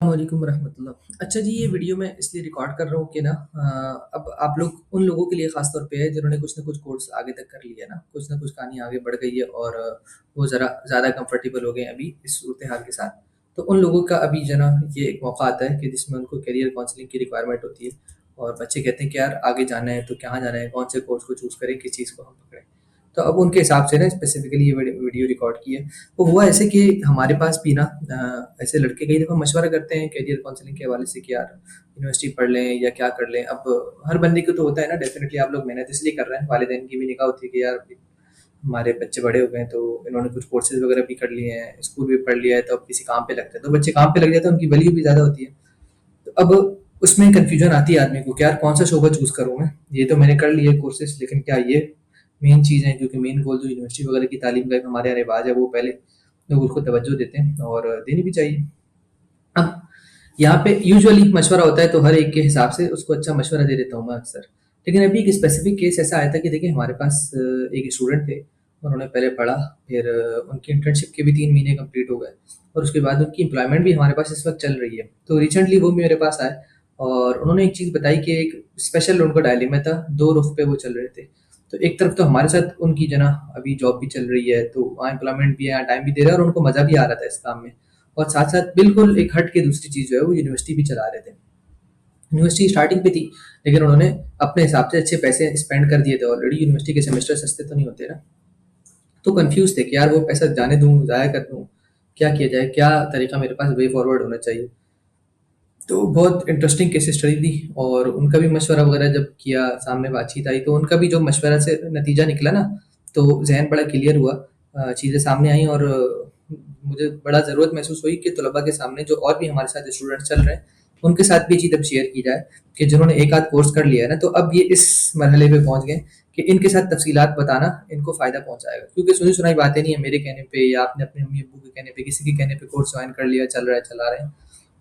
वालेकुम रहमतुल्लाह। अच्छा जी, ये वीडियो मैं इसलिए रिकॉर्ड कर रहा हूँ कि ना अब आप लोग उन लोगों के लिए ख़ास तौर पे है जिन्होंने कुछ ना कुछ कोर्स आगे तक कर लिया है ना, कुछ ना कुछ कहानी आगे बढ़ गई है और वो ज़रा ज़्यादा कंफर्टेबल हो गए हैं अभी इस सूरत-ए-हाल के साथ। तो उन लोगों का अभी जो है ना ये एक मौका आता है कि जिसमें उनको करियर काउंसलिंग की रिक्वायरमेंट होती है और बच्चे कहते हैं कि यार आगे जाना है तो कहाँ जाना है, कौन से कोर्स को चूज़ करें, किस चीज़ को हम पकड़ें। तो अब उनके हिसाब से ना स्पेसिफिकली ये वीडियो रिकॉर्ड की है। तो हुआ ऐसे कि हमारे पास भी ना ऐसे लड़के कई दफ़ा मशवरा करते हैं करियर काउंसलिंग के हवाले से कि यार यूनिवर्सिटी पढ़ लें या क्या कर लें। अब हर बंदे को तो होता है ना, डेफ़िनिटली आप लोग मेहनत इसलिए कर रहे हैं, वालिदैन की भी निगाह होती है कि यार हमारे बच्चे बड़े हो गए हैं, तो इन्होंने कुछ कोर्सेज़ वगैरह भी कर लिए हैं, स्कूल भी पढ़ लिया है, तो अब किसी काम पे लगते हैं। तो बच्चे काम पे लग जाते हैं, उनकी वैल्यू भी ज़्यादा होती है। तो अब उसमें कन्फ्यूज़न आती है आदमी को कि यार कौन-सा शोबा चूज़ करूँ मैं? ये तो मैंने कर लिए कोर्सेज़, लेकिन क्या ये मेन चीज़ है? क्योंकि मेन गोल जो यूनिवर्सिटी वगैरह की तालीम का एक हमारे यहाँ रिवाज है, वो पहले लोग उसको तवज्जो देते हैं और देनी भी चाहिए। अब यहाँ पे यूजुअली मशवरा होता है तो हर एक के हिसाब से उसको अच्छा मशवरा दे देता हूँ मैं अक्सर। लेकिन अभी एक स्पेसिफ़िक केस ऐसा आया था कि देखिए हमारे पास एक स्टूडेंट थे, उन्होंने पहले पढ़ा, फिर उनकी इंटर्नशिप के भी 3 महीने कंप्लीट हो गए और उसके बाद उनकी एम्प्लॉयमेंट भी हमारे पास इस वक़्त चल रही है। तो रिसेंटली वो भी मेरे पास आए और उन्होंने एक चीज़ बताई कि एक स्पेशल उनका डायलेमा था, 2 रुख पे वो चल रहे थे। तो एक तरफ तो हमारे साथ उनकी जो है ना अभी जॉब भी चल रही है, तो वहाँ एम्प्लॉयमेंट भी है, यहाँ टाइम भी दे रहा है और उनको मज़ा भी आ रहा था इस काम में। और साथ-साथ बिल्कुल एक हट के दूसरी चीज़ जो है वो यूनिवर्सिटी भी चला रहे थे। यूनिवर्सिटी स्टार्टिंग पे थी, लेकिन उन्होंने अपने हिसाब से अच्छे पैसे स्पेंड कर दिए थे ऑलरेडी, यूनिवर्सिटी के सेमेस्टर सस्ते तो नहीं होते ना। तो कन्फ्यूज़ थे कि यार वो पैसा जाने दूँ, ज़ाया कर दूँ, क्या किया जाए? क्या तरीका मेरे पास वे फॉरवर्ड होना चाहिए? तो बहुत इंटरेस्टिंग केस स्टडी थी और उनका भी मशवरा वगैरह जब किया, सामने बातचीत आई, तो उनका भी जो मशवरा से नतीजा निकला ना, तो ज़हन बड़ा क्लियर हुआ। चीज़ें सामने आई और मुझे बड़ा ज़रूरत महसूस हुई कि तलबा के सामने जो और भी हमारे साथ स्टूडेंट्स चल रहे हैं, उनके साथ भी ये चीज़ अब शेयर की जाए कि जिन्होंने एक आध कोर्स कर लिया है ना, तो अब ये इस मरहले पे पहुँच गए कि इनके साथ तफ़सीलात बताना इनको फ़ायदा पहुँचाएगा। क्योंकि सुनी-सुनाई बातें नहीं है मेरे कहने पे या आपने अपने अम्मी-अब्बू के कहने पे, किसी के कहने पे कोर्स जॉइन कर लिया, चल रहा है, चला रहे हैं।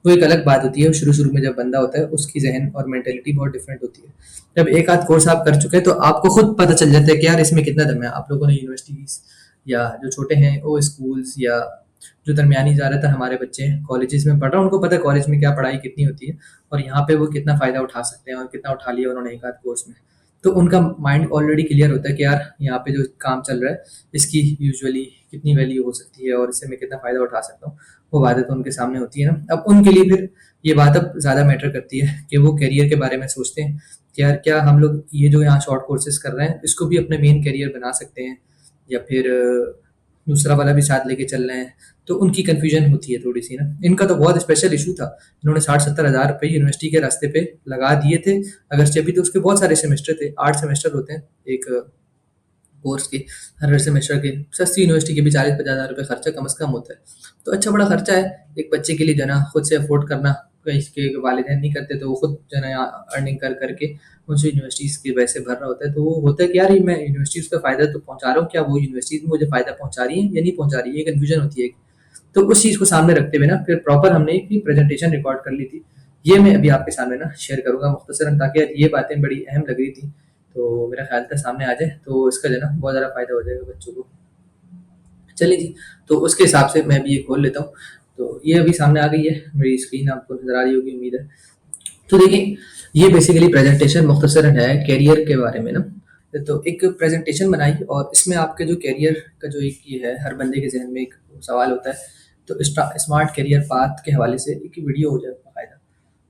वो एक अलग बात होती है, शुरू-शुरू में जब बंदा होता है, उसकी ज़हन और मेंटालिटी बहुत डिफरेंट होती है। जब एक आध कोर्स आप कर चुके हैं, तो आपको खुद पता चल जाता है कि यार इसमें कितना दम है। आप लोगों ने यूनिवर्सिटीज़ या जो छोटे हैं, वो स्कूल्स या जो दरमियानी ज़्यादातर हमारे बच्चे हैं, कॉलेजेस में पढ़ रहे हैं, उनको पता है कॉलेज में क्या पढ़ाई कितनी होती है और यहाँ पे वो कितना फ़ायदा उठा सकते हैं और कितना उठा लिया उन्होंने एक आध कोर्स में। तो उनका माइंड ऑलरेडी क्लियर होता है कि यार यहाँ पे जो काम चल रहा है, इसकी यूजुअली कितनी वैल्यू हो सकती है और इससे मैं कितना फ़ायदा उठा सकता हूँ। वो बातें तो उनके सामने होती है ना। अब उनके लिए फिर ये बात अब ज़्यादा मैटर करती है कि वो करियर के बारे में सोचते हैं कि यार क्या हम लोग ये जो यहाँ शॉर्ट कोर्सेज़ कर रहे हैं, इसको भी अपने मेन करियर बना सकते हैं या फिर दूसरा वाला भी साथ लेके चल रहे हैं। तो उनकी कन्फ्यूज़न होती है थोड़ी-सी ना। इनका तो बहुत स्पेशल इश्यू था। इन्होंने 60-70 हज़ार रुपए यूनिवर्सिटी के रास्ते पे लगा दिए थे। अगरचे अभी तो उसके बहुत सारे सेमेस्टर थे, 8 सेमेस्टर होते हैं एक कोर्स के, हर सेमेस्टर के। सस्ती यूनिवर्सिटी के भी 40-50 हज़ार रुपए खर्चा कम से कम होता है। तो अच्छा बड़ा खर्चा है एक बच्चे के लिए जो है ना खुद से अफ़ोर्ड करना। कहीं इसके वालिदैन नहीं करते तो वो खुद जो है ना अर्निंग कर कर के उनसे यूनिवर्सिटीज़ के पैसे भर रहा होता है। तो वो होता है कि यार ये मैं यूनिवर्सिटीज़ को फ़ायदा तो पहुँचा रहा हूँ, क्या वो यूनिवर्सिटीज़ मुझे फ़ायदा पहुँचा रही है या नहीं पहुँचा रही है? ये कन्फ्यूज़न होती है एक। तो उस चीज़ को सामने रखते हुए ना फिर प्रॉपर हमने एक प्रेज़ेंटेशन रिकॉर्ड कर ली थी। ये मैं अभी आपके सामने ना शेयर करूँगा मुख्तसरन, ताकि यार ये बातें बड़ी अहम लग रही थी। तो मेरा ख़्याल था सामने आ जाए तो इसका जो है ना बहुत ज़्यादा फ़ायदा हो जाएगा बच्चों को। चलिए जी, तो उसके हिसाब से मैं भी ये खोल लेता हूँ। तो ये अभी सामने आ गई है, मेरी स्क्रीन आपको नज़र आ रही होगी उम्मीद है। तो देखिए, ये बेसिकली प्रेज़ेंटेशन मुख्तसरन है करियर के बारे में ना। तो एक प्रेज़ेंटेशन बनाई और इसमें आपके जो करियर का जो एक ये है, हर बंदे के ज़हन में एक सवाल होता है। तो स्मार्ट करियर पाथ के हवाले से एक वीडियो हो जाए बाकायदा।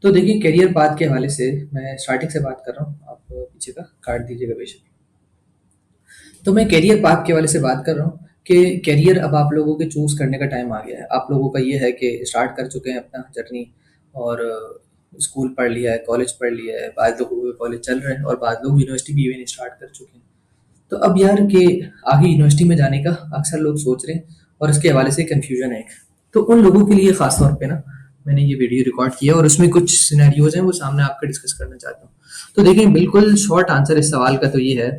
तो देखिए करियर पाथ के हवाले से मैं स्टार्टिंग से बात कर रहा हूँ, आप पीछे का काट दीजिएगा बेशक। तो मैं करियर पाथ के हवाले से बात कर रहा हूँ कि करियर अब आप लोगों के चूज़ करने का टाइम आ गया है। आप लोगों का ये है कि स्टार्ट कर चुके हैं अपना जर्नी और स्कूल पढ़ लिया है, कॉलेज पढ़ लिया है, बाद लोगों के कॉलेज चल रहे हैं और बाद लोग यूनिवर्सिटी भी इवन स्टार्ट कर चुके हैं। तो अब यार के आगे यूनिवर्सिटी में जाने का अक्सर लोग सोच रहे हैं और इसके हवाले से कन्फ्यूजन है एक। तो उन लोगों के लिए ख़ास तौर पे ना मैंने ये वीडियो रिकॉर्ड किया और उसमें कुछ सिनेरियोज़ हैं वो सामने आपके डिस्कस करना चाहता हूँ। तो देखिए बिल्कुल शॉर्ट आंसर इस सवाल का तो ये है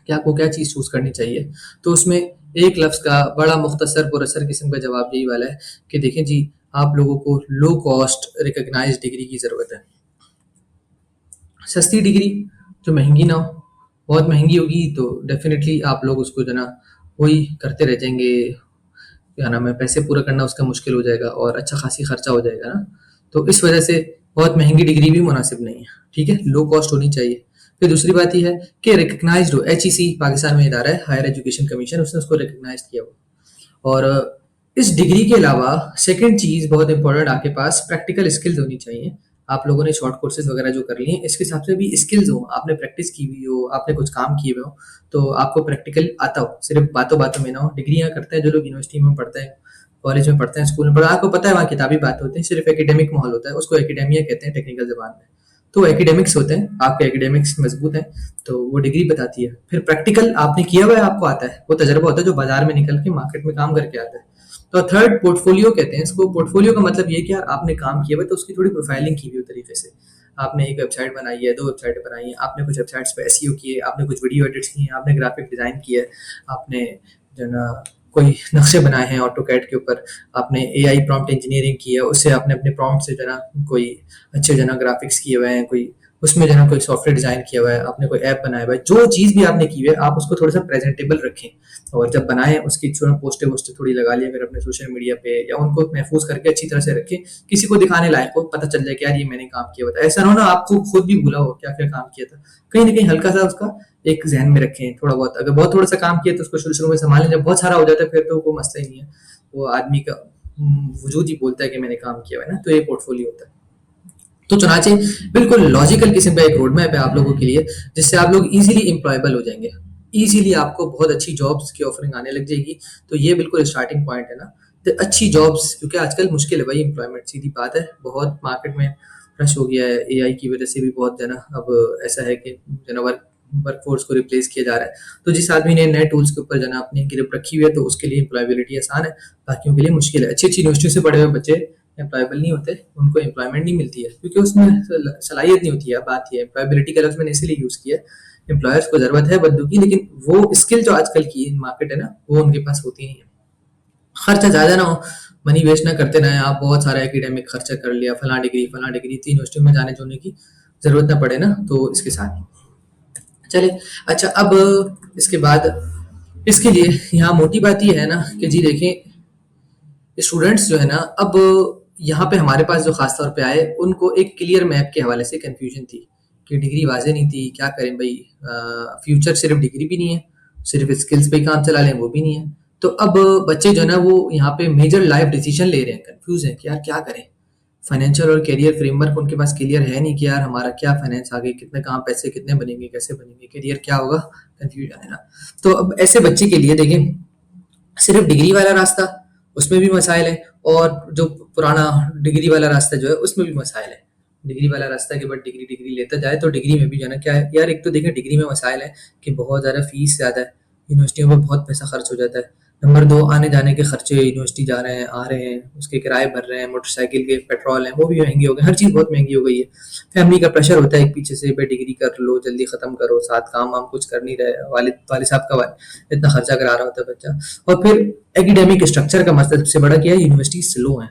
कि आपको क्या चीज़ चूज़ करनी चाहिए। तो उसमें एक लफ्ज़ का बड़ा मुख्तसर पुरअसर किस्म का जवाब यही वाला है कि देखें जी, आप लोगों को लो कॉस्ट रिकॉग्नाइज्ड डिग्री की ज़रूरत है। सस्ती डिग्री जो महँगी ना हो, बहुत महँगी होगी तो डेफ़िनिटली आप लोग उसको जो है ना वही करते रह जाएँगे, क्या नाम है, पैसे पूरा करना उसका मुश्किल हो जाएगा और अच्छा खासी खर्चा हो जाएगा ना। तो इस वजह से बहुत महंगी डिग्री भी मुनासिब नहीं है। ठीक है, लो कॉस्ट होनी चाहिए। फिर दूसरी बात यह है कि रिकग्नाइज्ड हो, HEC पाकिस्तान में इदारा है, हायर एजुकेशन कमीशन, उसने उसको रिकग्नाइज किया हो। और इस डिग्री के अलावा सेकंड चीज बहुत इंपॉर्टेंट, आपके पास प्रैक्टिकल स्किल्स होनी चाहिए। आप लोगों ने शॉर्ट कोर्सेज वगैरह जो कर लिए हैं, इसके हिसाब से भी स्किल्स हो, आपने प्रैक्टिस की हुई हो, आपने कुछ काम किए हुए हो, तो आपको प्रैक्टिकल आता हो, सिर्फ बातों बातों में ना हो। डिग्रियां करते हैं जो लोग यूनिवर्सिटी में पढ़ते हैं, कॉलेज में पढ़ते हैं, स्कूल में पढ़ते हैं, आपको पता है वहाँ किताबी बात होती है, सिर्फ एकेडमिक माहौल होता है, उसको एकेडेमिया कहते हैं टेक्निकल जबान में। तो एकेडमिक्स होते हैं, आपके एकेडमिक्स मजबूत है तो वो डिग्री बताती है। फिर प्रैक्टिकल आपने किया हुआ है, आपको आता है, वो तजर्बा होता है जो बाजार में निकल के मार्केट में काम करके आता है। तो थर्ड पोर्टफोलियो कहते हैं इसको। पोर्टफोलियो का मतलब ये कि यार आपने काम किया हुआ है तो उसकी थोड़ी प्रोफाइलिंग की हुई हो तरीके से। आपने एक वेबसाइट बनाई है, 2 वेबसाइट बनाई हैं, आपने कुछ वेबसाइट्स पे एसईओ किए, आपने कुछ वीडियो एडिट्स किए हैं, आपने ग्राफिक डिज़ाइन किया है, आपने जो है ना कोई नक्शे बनाए हैं ऑटोकैड के ऊपर, आपने एआई प्रॉम्प्ट इंजीनियरिंग की है, उससे आपने अपने प्रॉम्प्ट से जो है ना कोई अच्छे जो है ना ग्राफिक्स किए हुए हैं, कोई उसमें जो है ना कोई सॉफ्टवेयर डिज़ाइन किया हुआ है, आपने कोई ऐप बनाया हुआ है, जो चीज़ भी आपने की हुई है आप उसको थोड़ा सा प्रेजेंटेबल रखें। और जब बनाएं उसकी थोड़ा पोस्टें वोस्टें थोड़ी लगा लिया अगर अपने सोशल मीडिया पे, या उनको महफूज करके अच्छी तरह से रखें, किसी को दिखाने लायक हो, पता चल जाए कि यार ये मैंने काम किया हुआ था। ऐसा ना हो ना आपको खुद भी भूला हो क्या क्या काम किया था। कहीं ना कहीं हल्का सा उसका एक जहन में रखें थोड़ा बहुत। अगर बहुत थोड़ा सा काम किया तो उसको शुरू शुरू में संभालें, जब बहुत सारा हो जाता है फिर तो कोई मसला ही नहीं है, वो आदमी का वजूद ही बोलता है कि मैंने काम किया हुआ है ना, तो ये पोर्टफोलियो होता है। तो चुनाचे बिल्कुल लॉजिकल किस्म का एक रोड मैप है आप लोगों के लिए, जिससे आप लोग इजीली एम्प्लॉयबल हो जाएंगे, इजीली आपको बहुत अच्छी जॉब्स की ऑफरिंग आने लग जाएगी। तो ये बिल्कुल स्टार्टिंग पॉइंट है ना। तो अच्छी जॉब्स, क्योंकि आजकल मुश्किल है भाई एम्प्लॉयमेंट, सीधी बात है, बहुत मार्केट में रश हो गया है, एआई की वजह से भी बहुत जो है ना अब ऐसा है कि जो है ना वर्कफोर्स को रिप्लेस किया जा रहा है। तो जिस आदमी ने नए टूल्स के ऊपर जो है ना अपनी गिरफ्त रखी हुई है तो उसके लिए एम्प्लॉयबिलिटी आसान है, बाकियों के लिए मुश्किल है। अच्छी अच्छी यूनिवर्सिटी से पढ़े हुए बच्चे एम्प्लॉयबल नहीं होते, उनको एम्प्लॉयमेंट नहीं मिलती है क्योंकि उसमें सलाहियत नहीं होती है। बात ये एम्प्लॉयबिलिटी का लफ्ज़ मैंने इसीलिए यूज़ किया है, एम्प्लॉयर्स को ज़रूरत है बंदों की, लेकिन वो स्किल जो आजकल की मार्केट है ना वो उनके पास होती नहीं है। खर्चा ज़्यादा ना हो, मनी वेस्ट ना करते रहें आप, बहुत सारा एकेडमिक खर्चा कर लिया, फलां डिग्री 3 यूनिवर्सिटी में जाने जोने की ज़रूरत ना पड़े ना, तो इसके साथ चले। अच्छा, अब इसके बाद इसके लिए यहाँ मोटी बात ये है ना कि जी देखें, स्टूडेंट्स जो है ना अब यहाँ पे हमारे पास जो खास तौर पे आए उनको एक क्लियर मैप के हवाले से कंफ्यूजन थी कि डिग्री वाजे नहीं थी, क्या करें भाई, फ्यूचर सिर्फ डिग्री भी नहीं है, सिर्फ स्किल्स पे ही काम चला लें वो भी नहीं है। तो अब बच्चे जो है ना वो यहाँ पे मेजर लाइफ डिसीजन ले रहे हैं, कंफ्यूज है कि यार क्या करें। फाइनेंशियल और करियर फ्रेमवर्क उनके पास क्लियर है नहीं कि यार हमारा क्या फाइनेंस आगे, कितने कहाँ पैसे कितने बनेंगे, कैसे बनेंगे, करियर क्या होगा, कंफ्यूजन है ना। तो अब ऐसे बच्चे के लिए देखें, सिर्फ डिग्री वाला रास्ता, उसमें भी मसाइल है, और जो पुराना डिग्री वाला रास्ता जो है उसमें भी मसाइल है। डिग्री वाला रास्ता के बाद डिग्री डिग्री लेता जाए तो डिग्री में भी जो है ना क्या है यार, एक तो देखिए डिग्री में मसाइल है कि बहुत ज़्यादा फीस ज़्यादा है, यूनिवर्सिटियों में बहुत पैसा खर्च हो जाता है। नंबर दो, आने जाने के खर्चे, यूनिवर्सिटी जा रहे हैं आ रहे हैं, उसके किराए भर रहे हैं, मोटरसाइकिल के पेट्रोल हैं वो भी महंगी हो गए, हर चीज़ बहुत महंगी हो गई है। फैमिली का प्रेशर होता है एक पीछे से, भाई डिग्री कर लो जल्दी ख़त्म करो, साथ काम वाम कुछ कर नहीं रहे, वालिद वालिद साहब का इतना खर्चा करा रहा होता है बच्चा। और फिर एकेडमिक स्ट्रक्चर का मसला सबसे बड़ा क्या है, यूनिवर्सिटी स्लो है।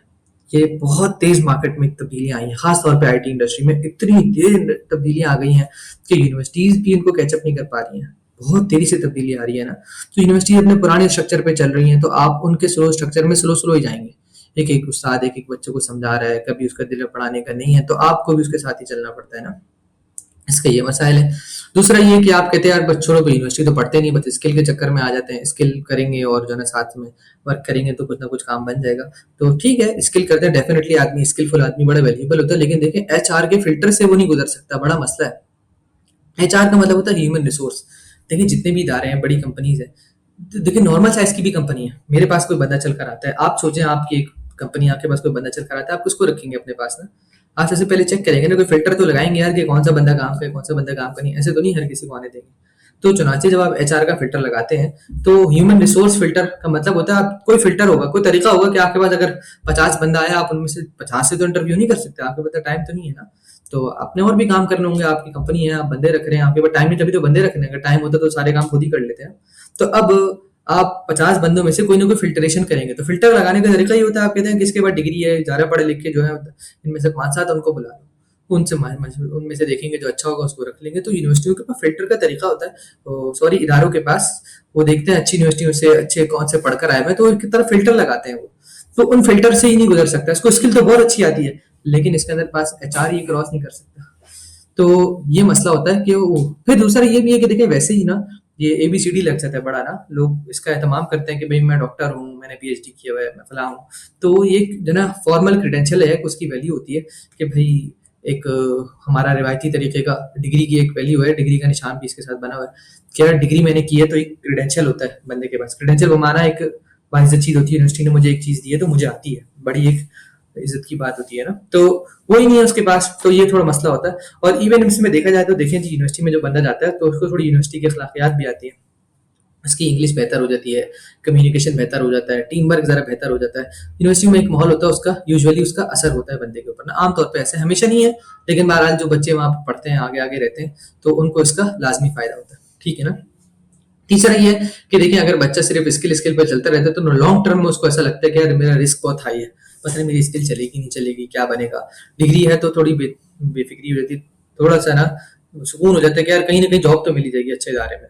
ये बहुत तेज मार्केट में तब्दीलियां आई हैं, खास तौर पे आईटी इंडस्ट्री में इतनी तेज तब्दीलियां आ गई हैं कि यूनिवर्सिटीज भी इनको कैचअप नहीं कर पा रही हैं, बहुत तेजी से तब्दीली आ रही है ना। तो यूनिवर्सिटी अपने पुराने स्ट्रक्चर पे चल रही है तो आप उनके स्लो स्ट्रक्चर में स्लो स्लो ही जाएंगे। एक एक उस्ताद एक एक बच्चे को समझा रहा है, कभी उसका दिल पढ़ाने का नहीं है तो आपको भी उसके साथ ही चलना पड़ता है ना, इसका ये मसाइल है। दूसरा ये कि आप कहते हैं यार बस छोड़ो, यूनिवर्सिटी तो पढ़ते नहीं, बस स्किल के चक्कर में आ जाते हैं, स्किल करेंगे और जो है ना साथ में वर्क करेंगे तो कुछ ना कुछ काम बन जाएगा। तो ठीक है, स्किल करते हैं, डेफिनेटली आदमी स्किलफुल आदमी बड़ा वैल्यूबल होता है, लेकिन देखें एचआर के फिल्टर से वो नहीं गुजर सकता, बड़ा मसला है। एचआर का मतलब होता है ह्यूमन रिसोर्स। देखिए जितने भी इदारे हैं, बड़ी कंपनीज है, तो देखिए नॉर्मल साइज की भी कंपनी है, मेरे पास कोई बंदा चल कर आता है, आप सोचें आपकी एक कंपनी, आपके पास कोई बंदा चल कर आता है, आप किसको रखेंगे अपने पास ना। आप सबसे पहले चेक करेंगे ना, कोई फिल्टर तो लगाएंगे यार कि कौन सा बंदा काम करे कौन सा बंदा काम करे, ऐसे तो नहीं हर किसी को आने देंगे। तो चुनाचे जब आप एचआर का फिल्टर लगाते हैं तो ह्यूमन रिसोर्स फिल्टर का मतलब होता है आप कोई फिल्टर होगा, कोई तरीका होगा कि आपके पास अगर 50 बंदा आया, आप उनमें से 50 से तो इंटरव्यू नहीं कर सकते, आपके पास टाइम तो नहीं है ना। तो आपने और भी काम करने होंगे, आपकी कंपनी है, आप बंदे रख रहे हैं, आपके पास टाइम नहीं, तभी तो बंदे रखने, अगर टाइम होता तो सारे काम खुद ही कर लेते हैं। तो अब आप 50 बंदों में से कोई ना कोई फिल्ट्रेशन करेंगे, तो फिल्टर लगाने का तरीका ये होता है, आप कहते हैं किसके पास डिग्री है, ज़्यादा पढ़े लिखे जो है इनमें से 5-7 उनको बुला लो, उनसे उनमें से देखेंगे जो अच्छा होगा उसको रख लेंगे। तो यूनिवर्सिटियों के पास फ़िल्टर का तरीका होता है, सॉरी इदारों के पास, वो देखते हैं अच्छी यूनिवर्सिटियों से अच्छे कौन से पढ़कर आए हुए हैं, तो उनकी तरफ फ़िल्टर लगाते हैं वो। तो उन फ़िल्टर से ही नहीं गुज़र सकता। इसको स्किल तो बहुत अच्छी आती है, लेकिन इसके अंदर पास एचआर ये क्रॉस नहीं कर सकता। तो ये मसला होता है कि वो, फिर दूसरा ये भी है कि देखिए वैसे ही ना ये एबीसीडी लग जाता है बड़ा ना, लोग इसका एहतमाम करते हैं कि भाई मैं डॉक्टर हूँ, मैंने पीएचडी किया हुआ है, मैं फलां हूँ। तो ये एक जो ना फॉर्मल क्रेडेंशियल है, उसकी वैल्यू होती है कि भाई एक हमारा रिवायती तरीके का डिग्री की एक वैल्यू है, डिग्री का निशान भी इसके साथ बना हुआ है कि यार डिग्री मैंने की है, तो एक क्रेडेंशियल होता है बंदे के पास। क्रेडेंशियल वो माना एक बाइज्जत चीज होती है, यूनिवर्सिटी ने मुझे एक चीज दी है तो मुझे आती है, बड़ी एक इज्जत की बात होती है ना। तो वही नहीं है उसके पास, तो ये थोड़ा मसला होता है। और इवन इसमें देखा जाए तो देखें जी, यूनिवर्सिटी में जो बंदा जाता है तो उसको थोड़ी यूनिवर्सिटी की अखलाकियात भी आती है, उसकी इंग्लिश बेहतर हो जाती है, कम्युनिकेशन बेहतर हो जाता है, टीम वर्क ज़रा बेहतर हो जाता है। यूनिवर्सिटी में एक माहौल होता है उसका, यूजुअली उसका असर होता है बंदे के ऊपर ना, आमतौर पे ऐसे हमेशा नहीं है, लेकिन बहरहाल जो बच्चे वहाँ पे पढ़ते हैं, आगे आगे रहते हैं, तो उनको इसका लाजमी फ़ायदा होता है। ठीक है ना। तीसरा ये है कि देखिए अगर बच्चा सिर्फ स्किल स्किल पर चलता रहता है तो लॉन्ग टर्म में उसको ऐसा लगता है कि यार मेरा रिस्क बहुत हाई है, पता नहीं मेरी स्किल चलेगी नहीं चलेगी, क्या बनेगा। डिग्री है तो थोड़ी बेफिक्री हो जाती है, थोड़ा सा ना सुकून हो जाता है कि यार कहीं ना कहीं जॉब तो मिल ही जाएगी अच्छे इदारे में।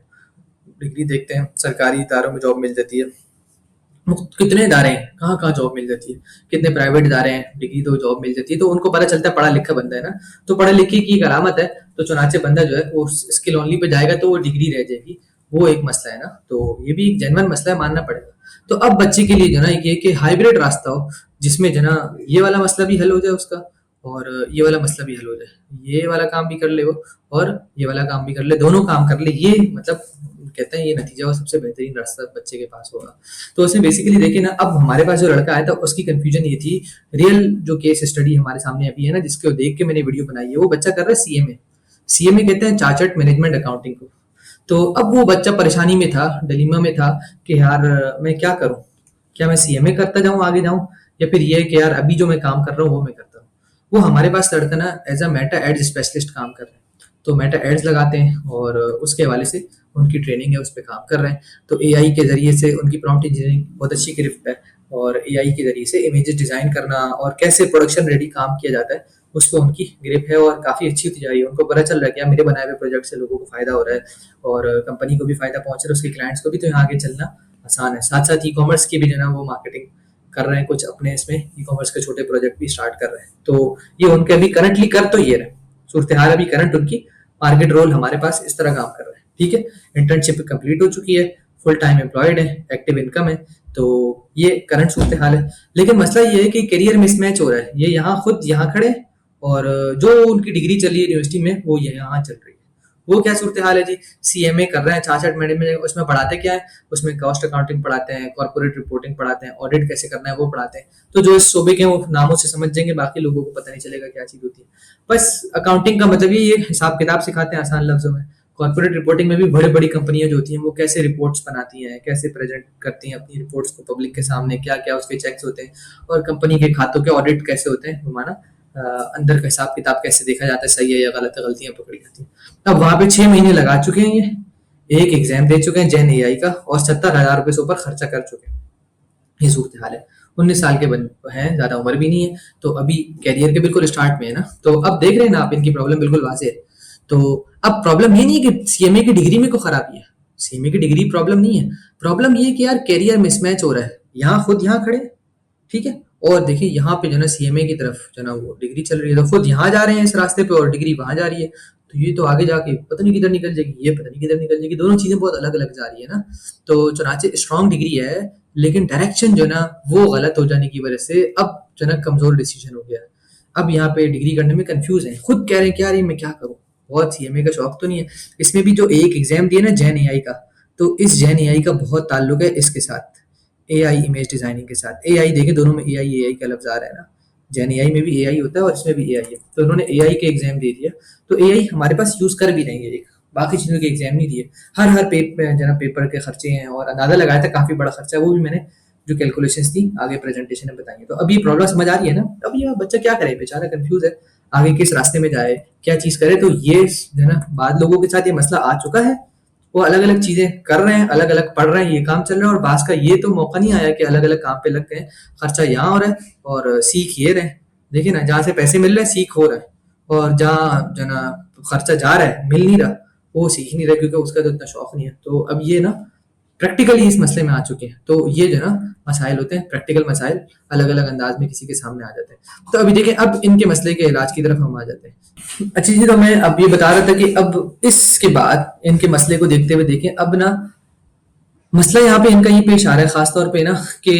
डिग्री देखते हैं सरकारी इदारों में जॉब मिल जाती है, कितने इदारे हैं कहाँ कहाँ जॉब मिल जाती है, कितने प्राइवेट इदारे हैं, डिग्री तो जॉब मिल जाती है, तो उनको पता चलता है पढ़ा लिखा बंदा है ना। तो पढ़े लिखे की एक अलामत है, तो चुनाचे बंदा जो है वो स्किल ओनली पे जाएगा तो वो डिग्री रह जाएगी, वो एक मसला है ना। तो ये भी एक जेन्युइन मसला है, मानना पड़ेगा। तो अब बच्चे के लिए जो ना ये कि हाइब्रिड रास्ता हो, जिसमें जो ना ये वाला मसला भी हल हो जाए उसका, और ये वाला मसला भी हल हो जाए, ये वाला काम भी कर ले वो, और ये वाला काम भी कर ले, दोनों काम कर ले, ये मतलब कहते हैं ये नतीजा वो सबसे बेहतरीन रास्ता बच्चे के पास होगा। तो उसने बेसिकली देखिए ना, अब हमारे पास जो लड़का आया था उसकी कंफ्यूजन ये थी, रियल जो केस स्टडी हमारे सामने अभी है ना, जिसको देख के मैंने वीडियो बनाई है, वो बच्चा कर रहा है सीएमए। सीएमए कहते हैं चार्टर्ड मैनेजमेंट अकाउंटिंग को। तो अब वो बच्चा परेशानी में था, डिलीमा में था कि यार मैं क्या करूं, क्या मैं सीएमए करता जाऊं आगे जाऊं, या फिर ये कि यार अभी जो मैं काम कर रहा हूँ वो मैं करता हूँ। वो हमारे पास लड़का ना as a Meta ads specialist काम कर रहे हैं, तो मेटा एड्स लगाते हैं और उसके हवाले से उनकी ट्रेनिंग है, उस पर काम कर रहे हैं। तो एआई के जरिए से उनकी प्रॉम्प्ट इंजीनियरिंग बहुत अच्छी गिरफ्त है, और एआई के जरिए से इमेजेस डिजाइन करना और कैसे प्रोडक्शन रेडी काम किया जाता है उस पर उनकी ग्रिप है, और काफ़ी अच्छी होती जा रही है। उनको पता चल रहा है कि यार मेरे बनाए हुए प्रोजेक्ट से लोगों को फायदा हो रहा है, और कंपनी को भी फायदा पहुंच रहा है, उसके क्लाइंट्स को भी, तो यहाँ आगे चलना आसान है। साथ साथ ई कॉमर्स की भी जो है ना वो मार्केटिंग कर रहे हैं, कुछ अपने इसमें ई कॉमर्स के छोटे प्रोजेक्ट भी स्टार्ट कर रहे हैं। तो ये उनके अभी करंटली कर तो ये रहे, सूरत हाल अभी करंट उनकी मार्केट रोल हमारे पास इस तरह काम कर रहा है। ठीक है, इंटर्नशिप कंप्लीट हो चुकी है, फुल टाइम एम्प्लॉयड है, एक्टिव इनकम है। तो ये करंट सूरत हाल है। लेकिन मसला ये है कि करियर मिसमैच हो रहा है, ये यहाँ खुद यहाँ खड़े, और जो उनकी डिग्री चल रही है यूनिवर्सिटी में वो यहाँ चल रही है। वो क्या सूरत हाल है जी, सीएमए कर रहे हैं, चार्टर्ड मैनेजमेंट, उसमें पढ़ाते क्या है, उसमें कॉस्ट अकाउंटिंग पढ़ाते हैं, कॉर्पोरेट रिपोर्टिंग पढ़ाते हैं, ऑडिट कैसे करना है वो पढ़ाते हैं। तो जो इस शोबे के वो नामों से समझ जाएंगे, बाकी लोगों को पता नहीं चलेगा क्या चीज होती है। बस अकाउंटिंग का मतलब ये हिसाब किताब सिखाते हैं आसान लफ्जों में। कॉर्पोरेट रिपोर्टिंग में भी बड़ी बड़ी कंपनियां जो होती हैं वो कैसे रिपोर्ट्स बनाती हैं, कैसे प्रेजेंट करती हैं अपनी रिपोर्ट्स को पब्लिक के सामने, क्या क्या उसके चेक्स होते हैं, और कंपनी के खातों के ऑडिट कैसे होते हैं, वो माना अंदर का हिसाब किताब कैसे देखा जाता है, सही है या गलत है, गलतियां पकड़ी जाती हैं। अब वहां पे 6 महीने लगा चुके हैं ये, एक एग्जाम दे चुके हैं जैन एआई का, और 70,000 रुपए से ऊपर खर्चा कर चुके हैं। ये सूरत हाल है। 19 साल के बन हैं, ज्यादा उम्र भी नहीं है, तो अभी कैरियर के बिल्कुल स्टार्ट में है ना। तो अब देख रहे हैं ना आप, इनकी प्रॉब्लम बिल्कुल वाजे है। तो अब प्रॉब्लम ये नहीं है कि सीएमए की डिग्री में को खराबी है, सीएमए की डिग्री प्रॉब्लम नहीं है, प्रॉब्लम ये है कि यार कैरियर मिसमैच हो रहा है, यहाँ खुद यहाँ खड़े, ठीक है, और देखिए यहाँ पे जो ना सीएमए की तरफ जो ना वो डिग्री चल रही है, तो खुद यहाँ जा रहे हैं इस रास्ते पे और डिग्री वहां जा रही है। तो ये तो आगे जाके पता नहीं किधर निकल जाएगी, ये पता नहीं किधर निकल जाएगी, दोनों चीजें बहुत अलग अलग जा रही है ना। तो चुनाचे स्ट्रॉन्ग डिग्री है, लेकिन डायरेक्शन जो ना वो गलत हो जाने की वजह से अब जो ना कमजोर डिसीजन हो गया। अब यहाँ पे डिग्री करने में कंफ्यूज है, खुद कह रहे हैं कि यार ये मैं क्या करूँ, बहुत सीएमए का शौक तो नहीं है। इसमें भी जो एक एग्जाम दिया ना जैन एआई का, तो इस जैन एआई का बहुत ताल्लुक है इसके साथ, एआई इमेज डिजाइनिंग के साथ। एआई देखे दोनों में एआई का लफ्ज आ रहा है ना, जैन एआई में भी एआई होता है और इसमें भी एआई है, तो उन्होंने एआई के एग्जाम दे दिया। तो एआई हमारे पास यूज कर भी रहेंगे, एक बाकी चीजों के एग्जाम नहीं दिए। हर पेपर जना पेपर के खर्चे हैं, और अंदाजा लगाया था काफी बड़ा खर्चा है, वो भी मैंने जो कैलकुलेशंस थी आगे प्रेजेंटेशन में बताएंगे। तो अभी प्रॉब्लम समझ आ रही है ना। अब ये बच्चा क्या करे, बेचारा कंफ्यूज है, आगे किस रास्ते में जाए, क्या चीज करे। तो ये जो है ना बाद लोगों के साथ ये मसला आ चुका है, वो अलग अलग चीजें कर रहे हैं, अलग अलग पढ़ रहे हैं, ये काम चल रहा है, और बास का ये तो मौका नहीं आया कि अलग अलग काम पे लग गए, खर्चा यहाँ हो रहा है और सीख ये रहे हैं। देखिए ना, जहाँ से पैसे मिल रहे हैं सीख हो रहा है, और जहाँ जो ना खर्चा जा रहा है मिल नहीं रहा, वो सीख नहीं रहा क्योंकि उसका तो इतना शौक नहीं है। तो अब ये ना प्रैक्टिकली इस मसले में आ चुके हैं। तो ये जो ना मसाइल होते हैं, प्रैक्टिकल मसाइल अलग अलग अंदाज में किसी के सामने आ जाते हैं। तो अभी देखें, अब इनके मसले के इलाज की तरफ हम आ जाते हैं। अच्छी चीज, तो मैं अब ये बता रहा था कि अब इसके बाद इनके मसले को देखते हुए देखें, अब ना मसला यहाँ पे इनका ये पेश आ रहा है खासतौर पे ना कि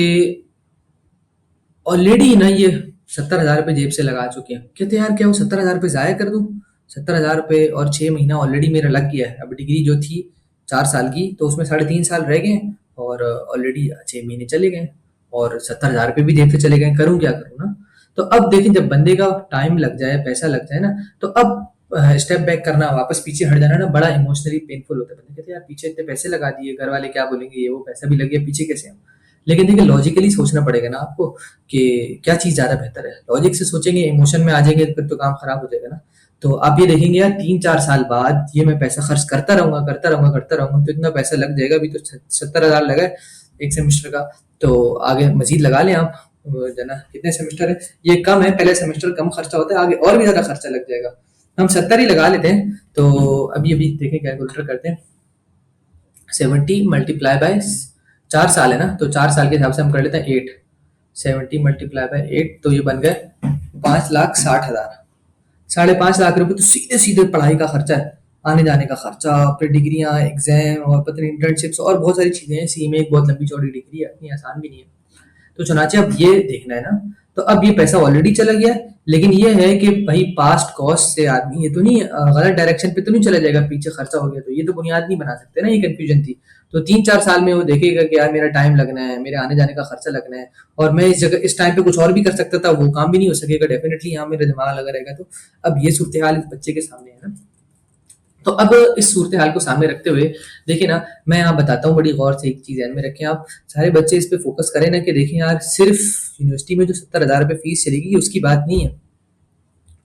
ऑलरेडी ना ये 70,000 रुपये जेब से लगा चुके हैं। कहते हैं यार क्या वो 70,000 रुपये ज़ाया कर दूं? 70,000 रुपये और 6 महीना ऑलरेडी मेरा लग गया है। अब डिग्री जो थी 4 साल की, तो उसमें 3.5 साल रह गए हैं और ऑलरेडी 6 महीने चले गए और 70,000 रुपये भी जेब से चले गए। करूँ क्या करूँ ना? तो अब देखिए, जब बंदे का टाइम लग जाए, पैसा लग जाए ना, तो अब स्टेप बैक करना, वापस पीछे हट जाना ना, बड़ा इमोशनली पेनफुल होता है। बंदे कहते हैं यार पीछे इतने पैसे लगा दिए, घर वाले क्या बोलेंगे, ये वो पैसा भी लग गया, पीछे कैसे हम? लेकिन देखिए, लॉजिकली सोचना पड़ेगा ना आपको कि क्या चीज़ ज़्यादा बेहतर है। लॉजिक से सोचेंगे, इमोशन में आ जाएंगे, फिर तो काम खराब हो जाएगा ना। तो आप ये देखेंगे यार 3-4 साल बाद ये मैं पैसा खर्च करता रहूंगा करता रहूंगा करता रहूंगा, तो इतना पैसा लग जाएगा। अभी तो 70,000 लगा है एक सेमेस्टर का, तो आगे मजीद लगा लें आप। जना कितने सेमेस्टर है, ये कम है, पहले सेमेस्टर कम खर्चा होता है, आगे और भी ज्यादा खर्चा लग जाएगा। हम 70 ही लगा लेते हैं। तो अभी अभी देखें, कैलकुलेटर करते हैं। 70 × 4 साल है ना, तो 4 साल के हिसाब से हम कर लेते हैं 8। 70 × 8, तो ये बन गए 5,60,000। 5.5 लाख रुपए तो सीधे सीधे पढ़ाई का खर्चा है, आने जाने का खर्चा, फिर डिग्रियां, एग्जाम और पता नहीं इंटर्नशिप्स और बहुत सारी चीजें हैं। सी में एक बहुत लंबी चौड़ी डिग्री है, इतनी आसान भी नहीं है। तो चुनाचे अब ये देखना है ना, तो अब ये पैसा ऑलरेडी चला गया है, लेकिन ये है कि भाई पास्ट कॉस्ट से आदमी ये तो नहीं गलत डायरेक्शन पे तो नहीं चला जाएगा, पीछे खर्चा हो गया तो ये तो बुनियाद नहीं बना सकते ना। ये कंफ्यूजन थी। तो 3-4 साल में वो देखेगा कि यार मेरा टाइम लगना है, मेरे आने जाने का खर्चा लगना है, और मैं इस जगह इस टाइम पे कुछ और भी कर सकता था, वो काम भी नहीं हो सकेगा डेफिनेटली, यहाँ मेरा दिमाग लगा रहेगा। तो अब ये सूरत हाल इस बच्चे के सामने है ना। तो अब इस सूरत हाल को सामने रखते हुए देखिए ना, मैं यहाँ बताता हूँ बड़ी गौर से, एक चीज़ ध्यान में रखें आप सारे बच्चे, इस पे फोकस करें ना कि देखें यार, सिर्फ यूनिवर्सिटी में जो 70,000 रुपये फीस चलेगी उसकी बात नहीं है।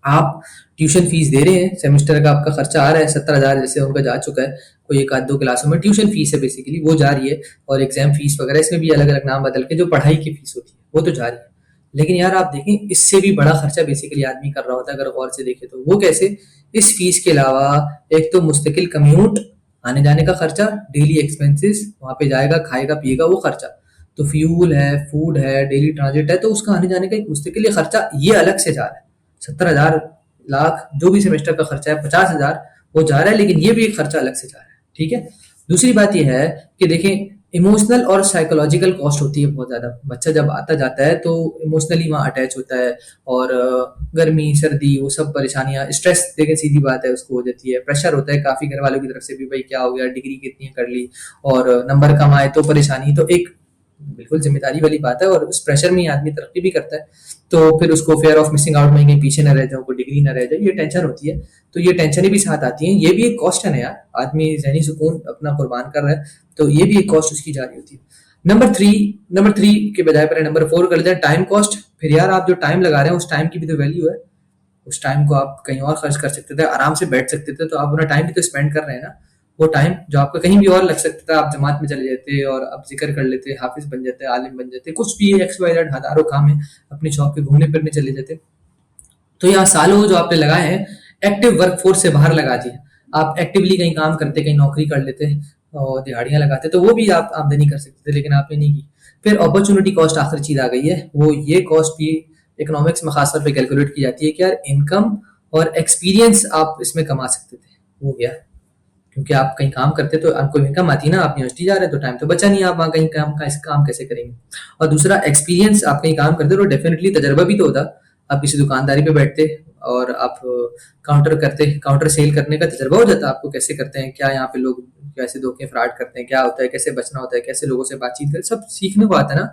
आप ट्यूशन फीस दे रहे हैं, सेमेस्टर का आपका खर्चा आ रहा है 70,000 जैसे उनका जा चुका है। कोई एक आध दो क्लासों में ट्यूशन फीस है बेसिकली, वो जा रही है, और एग्जाम फीस वगैरह इसमें भी अलग अलग नाम बदल के जो पढ़ाई की फीस होती है वो तो जा रही है। लेकिन यार आप देखें, इससे भी बड़ा खर्चा बेसिकली आदमी कर रहा होता है, अगर गौर से देखें तो। वो कैसे? इस फीस के अलावा एक तो मुस्तकिल कम्यूट, आने जाने का खर्चा, डेली एक्सपेंसेस, वहां पे जाएगा खाएगा पिएगा वो खर्चा, तो फ्यूल है, फूड है, डेली ट्रांजिट है, तो उसका आने जाने का एक मुस्तकिल खर्चा ये अलग से जा रहा है। 70,000 लाख जो भी सेमेस्टर का खर्चा है, 50,000 वो जा रहा है, लेकिन ये भी एक खर्चा अलग से जा रहा है। ठीक है। दूसरी बात यह है कि देखें, इमोशनल और साइकोलॉजिकल कॉस्ट होती है बहुत ज्यादा। बच्चा जब आता जाता है तो इमोशनली वहाँ अटैच होता है, और गर्मी सर्दी वो सब परेशानियां, स्ट्रेस देखें सीधी बात है उसको हो जाती है, प्रेशर होता है काफी घर वालों की तरफ से भी, भाई क्या हो गया, डिग्री कितनी कर ली और नंबर कम आए तो परेशानी। तो एक बिल्कुल जिम्मेदारी वाली बात है, और उस प्रेशर में ही आदमी तरक्की भी करता है। तो फिर उसको फेयर ऑफ मिसिंग आउट में कहीं पीछे न रह जाओ, कोई डिग्री न रह जाए, ये टेंशन होती है। तो ये टेंशनें भी साथ आती हैं, ये भी एक कॉस्ट है ना यार, आदमी जहनी सुकून अपना कुर्बान कर रहा है, तो ये भी एक कॉस्ट उसकी जा रही होती है। नंबर 3 के बजाय पर नंबर 4 कर लेते हैं, टाइम कॉस्ट। फिर यार आप जो टाइम लगा रहे हैं उस टाइम की भी तो वैल्यू है। उस टाइम को आप कहीं और खर्च कर सकते थे, आराम से बैठ सकते थे, तो आप अपना टाइम भी तो स्पेंड कर रहे हैं ना। वो टाइम जो आपका कहीं भी और लग सकता था, आप जमात में चले जाते और आप जिक्र कर लेते, हाफिज बन जाते, आलिम बन जाते, कुछ भी एक्स वाई जेड हजारों काम है, अपनी शौक पे घूमने फिरने चले जाते। तो यहाँ सालों जो आपने लगाए हैं एक्टिव वर्कफोर्स से बाहर लगा दिए। आप एक्टिवली कहीं काम करते, कहीं नौकरी कर लेते और दिहाड़ियां लगाते, तो वो भी आप आमदनी कर सकते थे, लेकिन आपने नहीं की। फिर अपॉर्चुनिटी कॉस्ट आखिरी चीज आ गई है, वो ये कॉस्ट भी इकोनॉमिक्स में खासतौर पर कैलकुलेट की जाती है कि यार इनकम और एक्सपीरियंस आप इसमें कमा सकते थे, वो गया। क्योंकि आप कहीं काम करते तो आपको इनकम आती ना, आप यूनिवर्सिटी जा रहे हैं तो टाइम तो बचा नहीं, आप वहाँ कहीं काम कैसे करेंगे। और दूसरा एक्सपीरियंस, आप कहीं काम करते तो डेफिनेटली तजर्बा भी तो होता। आप किसी दुकानदारी पे बैठते और आप काउंटर करते, काउंटर सेल करने का तजर्बा हो जाता आपको, कैसे करते हैं, क्या यहाँ पे लोग कैसे धोखे फ्रॉड करते हैं, क्या होता है, कैसे बचना होता है, कैसे लोगों से बातचीत करें, सब सीखने को आता है ना।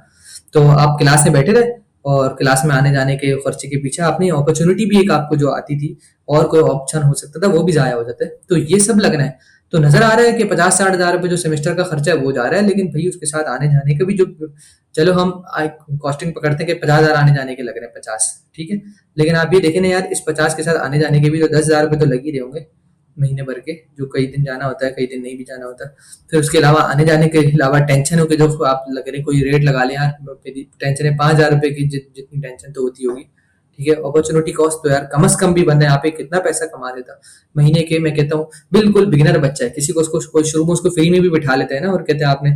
तो आप क्लास में बैठे रहे और क्लास में आने जाने के खर्चे के पीछे आपने अपॉर्चुनिटी भी एक आपको जो आती थी और कोई ऑप्शन हो सकता था वो भी जाया हो जाता है। तो ये सब लगना है। तो नजर आ रहा है कि 50-60 हज़ार रुपये जो सेमेस्टर का खर्चा है वो जा रहा है, लेकिन भाई उसके साथ आने जाने का भी जो, चलो हम कॉस्टिंग पकड़ते हैं कि 50,000 आने जाने के लग रहे हैं, 50, ठीक है। लेकिन आप ये देखें ना यार, इस 50 के साथ आने जाने के भी तो 10,000 रुपये तो लग ही रहे होंगे महीने भर के, जो कई दिन जाना होता है, कई दिन नहीं भी जाना होता। फिर उसके अलावा आने जाने के अलावा टेंशनों के जो आप लग रहे, कोई रेट लगा लें यार, टेंशन है 5,000 रुपये की, जितनी टेंशन तो होती होगी, ठीक है, अपॉर्चुनिटी कॉस्ट तो यार कम से कम भी बंदा यहाँ पे कितना पैसा कमा लेता महीने के, मैं कहता हूँ बिल्कुल बिगिनर बच्चा है, किसी को उसको कोई शुरू में उसको फ्री में भी बिठा लेते हैं ना, और कहते हैं आपने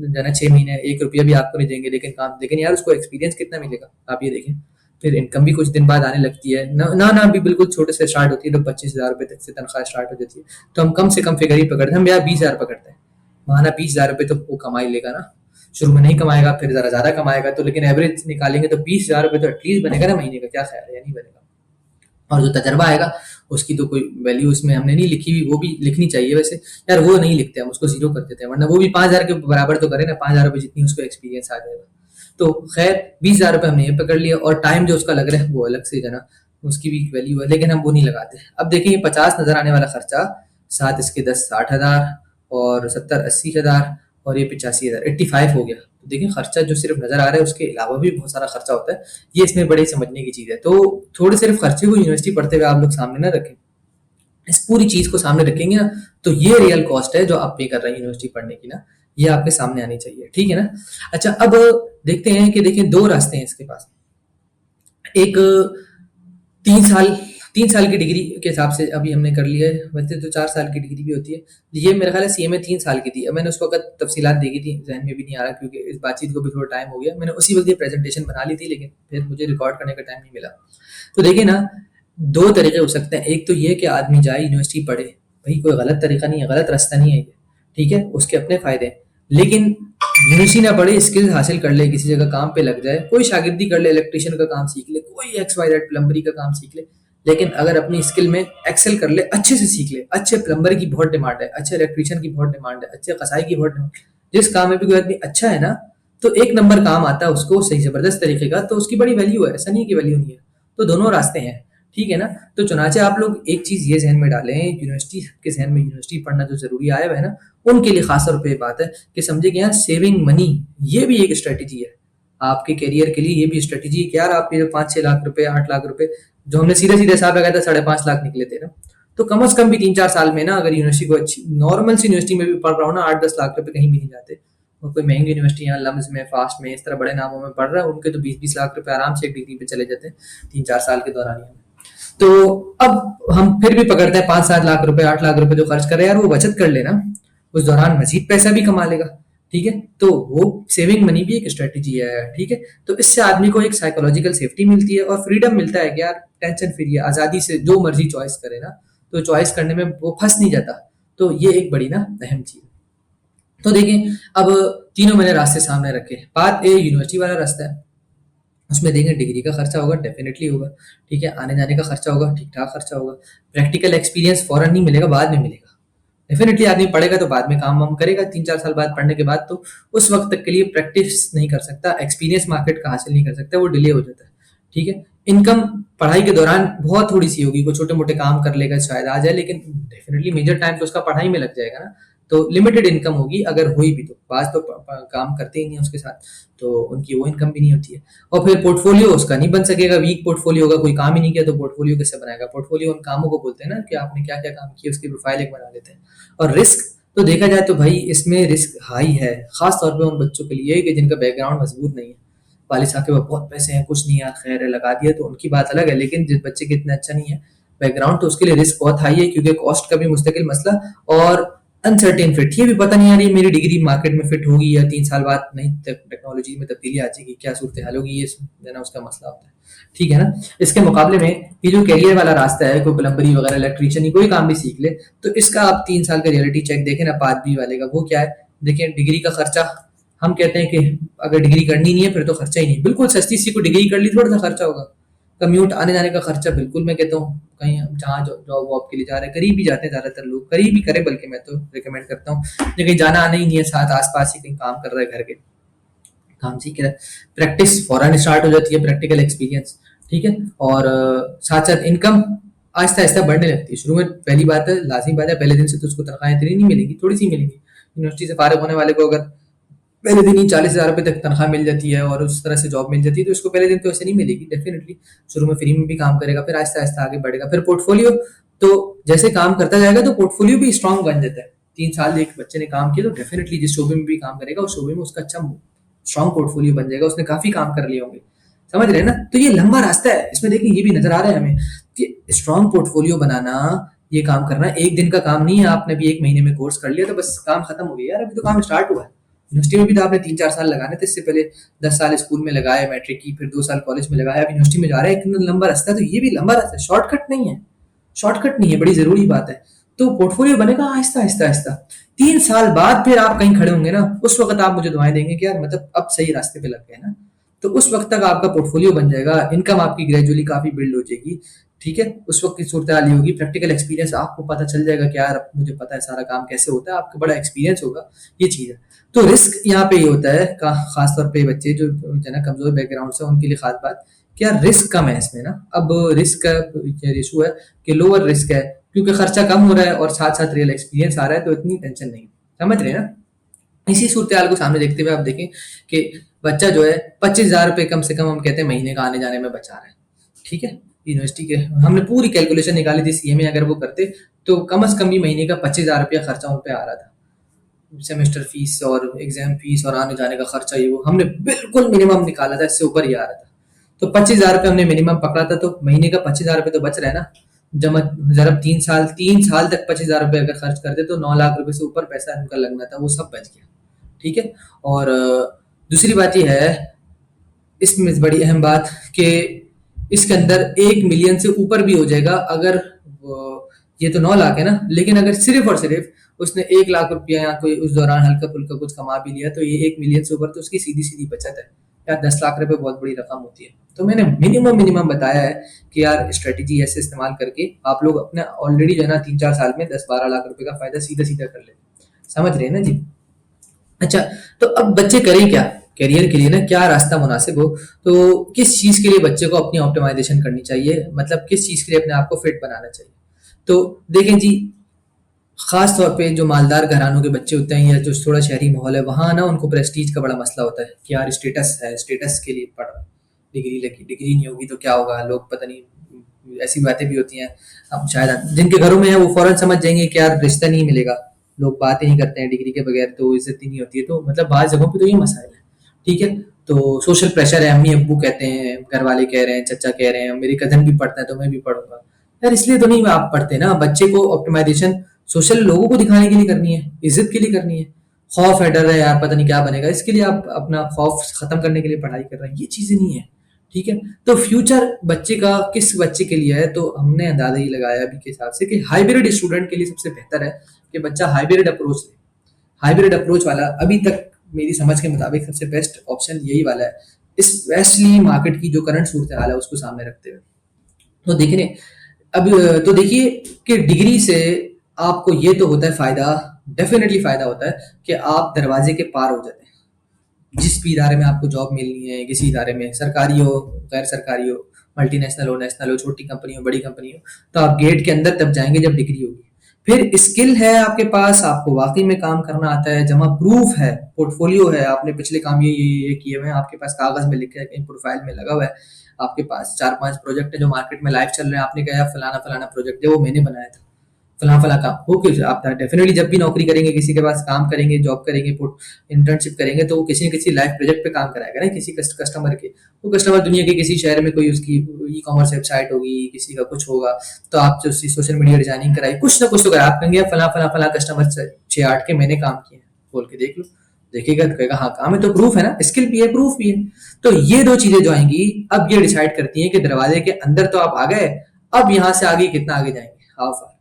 जाना 6 महीने 1 रुपया भी आपको नहीं देंगे, लेकिन काम, लेकिन यार उसको एक्सपीरियंस कितना मिलेगा आप ये देखें। फिर इनकम भी कुछ दिन बाद आने लगती है ना, ना भी बिल्कुल छोटे से स्टार्ट होती है, तो 25,000 रुपए तक से तनख्वाह स्टार्ट हो जाती है। तो हम कम से कम फिगर ही पकड़ते हैं, हम यार 20,000 पकड़ते हैं, माना 20,000 रुपए तो वो कमा ही लेगा ना, शुरू में नहीं कमाएगा, फिर जरा ज्यादा कमाएगा, तो लेकिन एवरेज निकालेंगे तो 20,000 रुपए तो एटलीस्ट बनेगा ना महीने का, क्या ख्याल है, या नहीं बनेगा। और जो तजर्बा आएगा उसकी तो कोई वैल्यू उसमें हमने नहीं लिखी हुई, वो भी लिखनी चाहिए वैसे, यार वो नहीं लिखते, हम उसको जीरो कर देते हैं, वरना वो भी 5,000 के बराबर तो करे ना, 5,000 रुपए जितनी उसको एक्सपीरियंस आ जाएगा। तो खैर 20,000 रुपए हमने ये पकड़ लिया, और टाइम जो उसका लग रहा है वो अलग से जना, उसकी भी वैल्यू है, लेकिन हम वो नहीं लगाते। अब देखिए 50 नजर आने वाला खर्चा, साथ इसके 10 60 हज़ार, और 70 80 हज़ार, और ये 85 हज़ार, 85 हो गया। तो देखिए खर्चा जो सिर्फ नजर आ रहा है, उसके अलावा भी बहुत सारा खर्चा होता है, ये इसमें बड़े समझने की चीज है। तो थोड़े सिर्फ खर्चे को यूनिवर्सिटी पढ़ते हुए आप लोग सामने ना रखें, इस पूरी चीज को सामने रखेंगे ना, तो ये रियल कॉस्ट है जो आप पे कर रहे हैं यूनिवर्सिटी पढ़ने की ना, ये आपके सामने आनी चाहिए, ठीक है ना। अच्छा, अब देखते हैं कि देखिए दो रास्ते हैं इसके पास। एक 3 साल, 3 साल की डिग्री के हिसाब से अभी हमने कर लिया है, वैसे तो 4 साल की डिग्री भी होती है, ये मेरा ख्याल है सीए में 3 साल की थी। अब मैंने उस वक्त तफसीलात देखी थी, जहन में भी नहीं आ रहा क्योंकि इस बातचीत को भी थोड़ा टाइम हो गया, मैंने उसी वक्त ये प्रेजेंटेशन बना ली थी, लेकिन फिर मुझे रिकॉर्ड करने का टाइम नहीं मिला। तो देखिए ना, दो तरीके हो सकते हैं, एक तो ये कि आदमी जाए यूनिवर्सिटी पढ़े, भाई कोई गलत तरीका नहीं है, गलत रास्ता नहीं है ये, ठीक है, उसके अपने फायदे हैं, लेकिन यूनिवर्सिटी ना पढ़े, स्किल हासिल कर ले, किसी जगह काम पे लग जाए, कोई शागिर्दी कर ले, इलेक्ट्रिशियन का काम सीख ले, कोई XYZ प्लम्बरी का काम सीख ले, लेकिन अगर अपनी स्किल में एक्सेल कर ले, अच्छे से सीख ले, अच्छे प्लम्बर की बहुत डिमांड है, अच्छे इलेक्ट्रिशियन की बहुत डिमांड है, अच्छे कसाई की बहुत डिमांड, जिस काम में भी कोई आदमी अच्छा है ना, तो एक नंबर काम आता है उसको सही जबरदस्त तरीके का, तो उसकी बड़ी वैल्यू है, ऐसा नहीं कि वैल्यू नहीं है। तो दोनों रास्ते हैं, ठीक है ना। तो चुनाचे आप लोग एक चीज ये जहन में डालें, यूनिवर्सिटी के जहन में यूनिवर्सिटी पढ़ना जो जरूरी आया हुआ है ना, उनके लिए खास तौर पे बात है कि समझे कि यार सेविंग मनी ये भी एक स्ट्रेटेजी है, आपके करियर के लिए ये भी स्ट्रेटेजी है कि यार आप ये 5 6 लाख रुपए 8 लाख रुपए जो हमने सीधे सीधे हिसाब लगाया था 5.5 लाख निकले थे ना, तो कम से कम भी 3 4 साल में ना, अगर यूनिवर्सिटी को अच्छी नॉर्मल सी यूनिवर्सिटी में भी पढ़ रहा हूँ ना, 8 10 लाख रुपए कहीं भी नहीं जाते, और कोई महंगी यूनिवर्सिटी यहाँ लम्स में फास्ट में इस तरह बड़े नामों में पढ़ रहा है, उनके तो 20 20 लाख रुपए आराम से एक डिग्री पे चले जाते हैं 3 4 साल के दौरान ही। तो अब हम फिर भी पकड़ते हैं 5 7 लाख रुपए 8 लाख रुपए जो खर्च कर रहे हैं, यार वो बचत कर लेना, उस दौरान मजीद पैसा भी कमा लेगा, ठीक है। तो वो सेविंग मनी भी एक स्ट्रेटेजी है, ठीक है। तो इससे आदमी को एक साइकोलॉजिकल सेफ्टी मिलती है और फ्रीडम मिलता है कि यार टेंशन फ्री है, आजादी से जो मर्जी चॉइस करे ना, तो चॉइस करने में वो फंस नहीं जाता। तो ये एक बड़ी ना अहम चीज। तो देखिए अब तीनों मैंने रास्ते सामने रखे, बात ए यूनिवर्सिटी वाला रास्ता है, उसमें देखें डिग्री का खर्चा होगा, डेफिनेटली होगा, ठीक है, आने जाने का खर्चा होगा, ठीक ठाक खर्चा होगा, प्रैक्टिकल एक्सपीरियंस फौरन नहीं मिलेगा, बाद में मिलेगा, डेफिनेटली आदमी पढ़ेगा तो बाद में काम वाम करेगा, 3 4 साल बाद पढ़ने के बाद तो उस वक्त तक के लिए प्रैक्टिस नहीं कर सकता, एक्सपीरियंस मार्केट का हासिल नहीं कर सकता, वो डिले हो जाता है, ठीक है। इनकम पढ़ाई के दौरान बहुत थोड़ी सी होगी, कोई छोटे मोटे काम कर लेगा शायद आ जाए, लेकिन डेफिनेटली मेजर टाइम तो उसका पढ़ाई में लग जाएगा ना, तो लिमिटेड इनकम होगी, अगर हुई भी तो बाज तो काम करते ही नहीं है उसके साथ, तो उनकी वो इनकम भी नहीं होती है। और फिर पोर्टफोलियो उसका नहीं बन सकेगा, वीक पोर्टफोलियो होगा, कोई काम ही नहीं किया तो पोर्टफोलियो कैसे बनाएगा। पोर्टफोलियो उन कामों को बोलते हैं ना कि आपने क्या क्या काम किया, उसकी प्रोफाइल एक बना लेते हैं। और रिस्क तो देखा जाए तो भाई इसमें रिस्क हाई है, खास तौर पे उन बच्चों के लिए कि जिनका बैकग्राउंड मजबूत नहीं है, वालिद साहब के पास बहुत पैसे हैं, कुछ नहीं यार खैर है लगा दिया, तो उनकी बात अलग है, लेकिन जिस बच्चे के इतना अच्छा नहीं है बैकग्राउंड, तो उसके लिए रिस्क बहुत हाई है, क्योंकि कॉस्ट का भी मुस्तकिल मसला, और अनसर्टेन फिट, ये भी पता नहीं यार ये मेरी डिग्री मार्केट में फिट होगी या 3 साल बाद नहीं टेक्नोलॉजी में तब्दीली आ जाएगी, क्या सूरत हाल होगी, ये ना उसका मसला होता है, ठीक है ना। इसके मुकाबले में ये जो कैरियर वाला रास्ता है, कोई प्लम्बरी वगैरह इलेक्ट्रिशियन कोई काम भी सीख ले, तो इसका आप 3 साल का रियलिटी चेक देखें ना, पाथ बी वाले का, वो क्या है, देखिए डिग्री का खर्चा, हम कहते हैं कि अगर डिग्री करनी नहीं है फिर तो खर्चा ही नहीं, बिल्कुल सस्ती सी को डिग्री कर ली थोड़ा सा खर्चा होगा, कम्यूट आने जाने का खर्चा बिल्कुल, मैं कहता हूँ कहीं जहाँ जॉब वॉब के लिए जा रहे हैं, करीब ही जाते हैं ज्यादातर लोग, करीब ही करें, बल्कि मैं तो रिकमेंड करता हूँ, कहीं जाना आना ही नहीं है, साथ आस पास ही कहीं काम कर रहे हैं घर के, काम सीख रहा है, प्रैक्टिस फौरन स्टार्ट हो जाती है, प्रैक्टिकल एक्सपीरियंस, ठीक है। और साथ साथ इनकम आहिस्ता आहिस्ता बढ़ने लगती है, शुरू में पहली बात है लाजमी बात है, पहले दिन से तो उसको तनख्वाह इतनी नहीं मिलेगी, थोड़ी सी मिलेगी, यूनिवर्सिटी से फारिग होने वाले को अगर पहले दिन ही 40,000 रुपए तक तनख्वाह मिल जाती है और उस तरह से जॉब मिल जाती है, तो इसको पहले दिन तो ऐसे नहीं मिलेगी, डेफिनेटली शुरू में फ्री में भी काम करेगा, फिर आहिस्ता आहिस्ता आगे बढ़ेगा, फिर पोर्टफोलियो, तो जैसे काम करता जाएगा तो पोर्टफोलियो भी स्ट्रांग बन जाता है। 3 साल एक बच्चे ने काम किया तो डेफिनेटली जिस शोबे में भी काम करेगा उस शोबे में उसका अच्छा स्ट्रांग पोर्टफोलियो बन जाएगा, उसने काफी काम कर लिए होंगे, समझ रहे हैं ना? तो ये लंबा रास्ता है, इसमें देखिए ये भी नजर आ रहा है हमें कि स्ट्रॉन्ग पोर्टफोलियो बनाना, ये काम करना एक दिन का काम नहीं है। आपने भी 1 महीने में कोर्स कर लिया तो बस काम खत्म हो गया यार, अभी तो काम स्टार्ट हुआ है। यूनिवर्सिटी में भी तो आपने 3-4 साल लगाने थे, इससे पहले 10 साल स्कूल में लगाए, मैट्रिक की, फिर 2 साल कॉलेज में लगाया, अब यूनिवर्सिटी में जा रहे हैं। इतना लंबा रास्ता है, तो ये भी लंबा रास्ता है, शॉर्टकट नहीं है। शॉर्टकट नहीं है, बड़ी जरूरी बात है। तो पोर्टफोलियो बनेगा आहिस्ता आहिस्ता आहिस्ता। 3 साल बाद फिर आप कहीं खड़े होंगे ना, उस वक्त आप मुझे दुआएं देंगे कि यार मतलब अब सही रास्ते पे लग गए ना। तो उस वक्त तक आपका पोर्टफोलियो बन जाएगा, इनकम आपकी ग्रेजुअली काफी बिल्ड हो जाएगी। ठीक है, उस वक्त की सूरत हाल ये होगी, प्रैक्टिकल एक्सपीरियंस आपको पता चल जाएगा कि यार अब मुझे पता है सारा काम कैसे होता है, आपका बड़ा एक्सपीरियंस होगा। ये चीज है। तो रिस्क यहाँ पे ये होता है खास तौर पे बच्चे जो है ना कमजोर बैकग्राउंड से, उनके लिए खास बात कि यार रिस्क कम है इसमें ना। अब रिस्क का रेशो है कि लोअर रिस्क है, क्योंकि खर्चा कम हो रहा है और साथ साथ रियल एक्सपीरियंस आ रहा है, तो इतनी टेंशन नहीं। समझ रहे हैं ना? इसी सूरत हाल को सामने देखते हुए आप देखें कि बच्चा जो है 25,000 रुपये कम से कम हम कहते हैं महीने का आने जाने में बचा रहा है। ठीक है, यूनिवर्सिटी के हमने पूरी कैलकुलेशन निकाली थी, सीए में अगर वो करते तो कम से कम भी महीने का 25,000 रुपया खर्चा उन पे आ रहा था। सेमेस्टर फीस और एग्जाम फीस और आने जाने का खर्चा, ये वो हमने बिल्कुल मिनिमम निकाला था, इससे ऊपर ही आ रहा था। तो 25,000 रुपये हमने मिनिमम पकड़ा था, तो महीने का 25,000 रुपये तो बच रहा है ना। जब जरा 3 साल तक 25,000 रुपये अगर खर्च करते तो 9 लाख रुपए से ऊपर पैसा उनका लगना था, वो सब बच गया। ठीक है। और दूसरी बात ये है इसमें बड़ी अहम बात कि इसके अंदर 1 मिलियन से ऊपर भी हो जाएगा अगर ये तो 9 लाख है ना, लेकिन अगर सिर्फ और सिर्फ उसने 1 लाख रुपया या कोई उस दौरान हल्का फुल्का कुछ कमा भी लिया, तो ये 1 मिलियन से ऊपर तो उसकी सीधी सीधी बचत है। यार 10 लाख रुपए बहुत बड़ी रकम होती है। तो मैंने मिनिमम मिनिमम बताया है कि यार स्ट्रेटेजी ऐसे इस्तेमाल करके आप लोग अपने ऑलरेडी जो है ना 3-4 साल में 10-12 लाख रुपए का फायदा सीधा सीधा कर ले। समझ रहे हैं ना जी? अच्छा, तो अब बच्चे करें क्या? करियर के लिए ना क्या रास्ता मुनासिब हो, तो किस चीज़ के लिए बच्चे को अपनी ऑप्टिमाइज़ेशन करनी चाहिए, मतलब किस चीज़ के लिए अपने आप को फिट बनाना चाहिए? तो देखें जी, ख़ास तौर पे जो मालदार घरानों के बच्चे होते हैं या जो थोड़ा शहरी माहौल है, वहाँ ना उनको प्रेस्टीज का बड़ा मसला होता है कि यार स्टेटस है, स्टेटस के लिए पढ़ रहा है। डिग्री लगी, डिग्री नहीं होगी तो क्या होगा, लोग पता नहीं, ऐसी बातें भी होती हैं। अब शायद जिनके घरों में है वो फ़ौरन समझ जाएँगे कि यार रिश्ता नहीं मिलेगा, लोग बात ही नहीं करते हैं डिग्री के बगैर, तो इज़्ज़त ही नहीं होती है। तो मतलब बाज़ जगहों पे तो ये मसाइल है। ठीक है? तो सोशल प्रेशर है, अम्मी-अब्बू कहते हैं, घर वाले कह रहे हैं, चचा कह रहे हैं, मेरी कज़न भी पढ़ता है तो मैं भी पढ़ूँगा। यार इसलिए तो नहीं आप पढ़ते ना, बच्चे को ऑप्टिमाइजेशन सोशल लोगों को दिखाने के लिए करनी है, इज्जत के लिए करनी है। खौफ है, डर है यार पता नहीं क्या बनेगा, इसके लिए आप अपना खौफ खत्म करने के लिए पढ़ाई कर रहे हैं, ये चीजें नहीं है। ठीक है, तो फ्यूचर बच्चे का किस बच्चे के लिए है, तो हमने अंदाजा ही लगाया अभी के हिसाब से कि हाइब्रिड स्टूडेंट के लिए सबसे बेहतर है कि बच्चा हाइब्रिड अप्रोच ले। हाइब्रिड अप्रोच वाला अभी तक मेरी समझ के मुताबिक सबसे बेस्ट ऑप्शन यही वाला है, स्पेशली मार्केट की जो करंट सूरत हाल है उसको सामने रखते हुए। तो देखने अब तो देखिए कि डिग्री से आपको ये तो होता है फायदा, डेफिनेटली फायदा होता है कि आप दरवाजे के पार हो जाते हैं। जिस भी इदारे में आपको जॉब मिलनी है, किसी इदारे में, सरकारी हो, गैर सरकारी हो, मल्टीनेशनल हो, नेशनल हो, छोटी कंपनी हो, बड़ी कंपनी हो, तो आप गेट के अंदर तब जाएंगे जब डिग्री होगी। फिर स्किल है आपके पास, आपको वाकई में काम करना आता है, जमा प्रूफ है, पोर्टफोलियो है, आपने पिछले काम ये किए हुए हैं, आपके पास कागज में लिखे है, कहीं प्रोफाइल में लगा हुआ है, आपके पास 4-5 प्रोजेक्ट है जो मार्केट में लाइव चल रहे हैं, आपने कहा फलाना फलाना प्रोजेक्ट है वो मैंने बनाया था, फलां फलां काम ओके। आप डेफिनेटली जब भी नौकरी करेंगे, किसी के पास काम करेंगे, जॉब करेंगे, इंटर्नशिप करेंगे, तो वो किसी न किसी लाइव प्रोजेक्ट पे काम कराएगा ना, किसी कस्टमर के। वो कस्टमर दुनिया के किसी शहर में कोई उसकी ई कॉमर्स वेबसाइट होगी, किसी का कुछ होगा, तो आप जो सोशल मीडिया डिजाइनिंग कराई, कुछ ना कुछ तो करा, आप कहेंगे फला फला फला कस्टमर 6-8 के मैंने काम किए, बोल के देख लो, देखेगा तो कहेगा हाँ काम है, तो प्रूफ है ना, स्किल भी है, प्रूफ भी है। तो ये दो चीजें जो आएंगी अब ये डिसाइड करती हैं कि दरवाजे के अंदर तो आप आ गए, अब यहाँ से आगे कितना आगे जाएंगे, हाउ फार।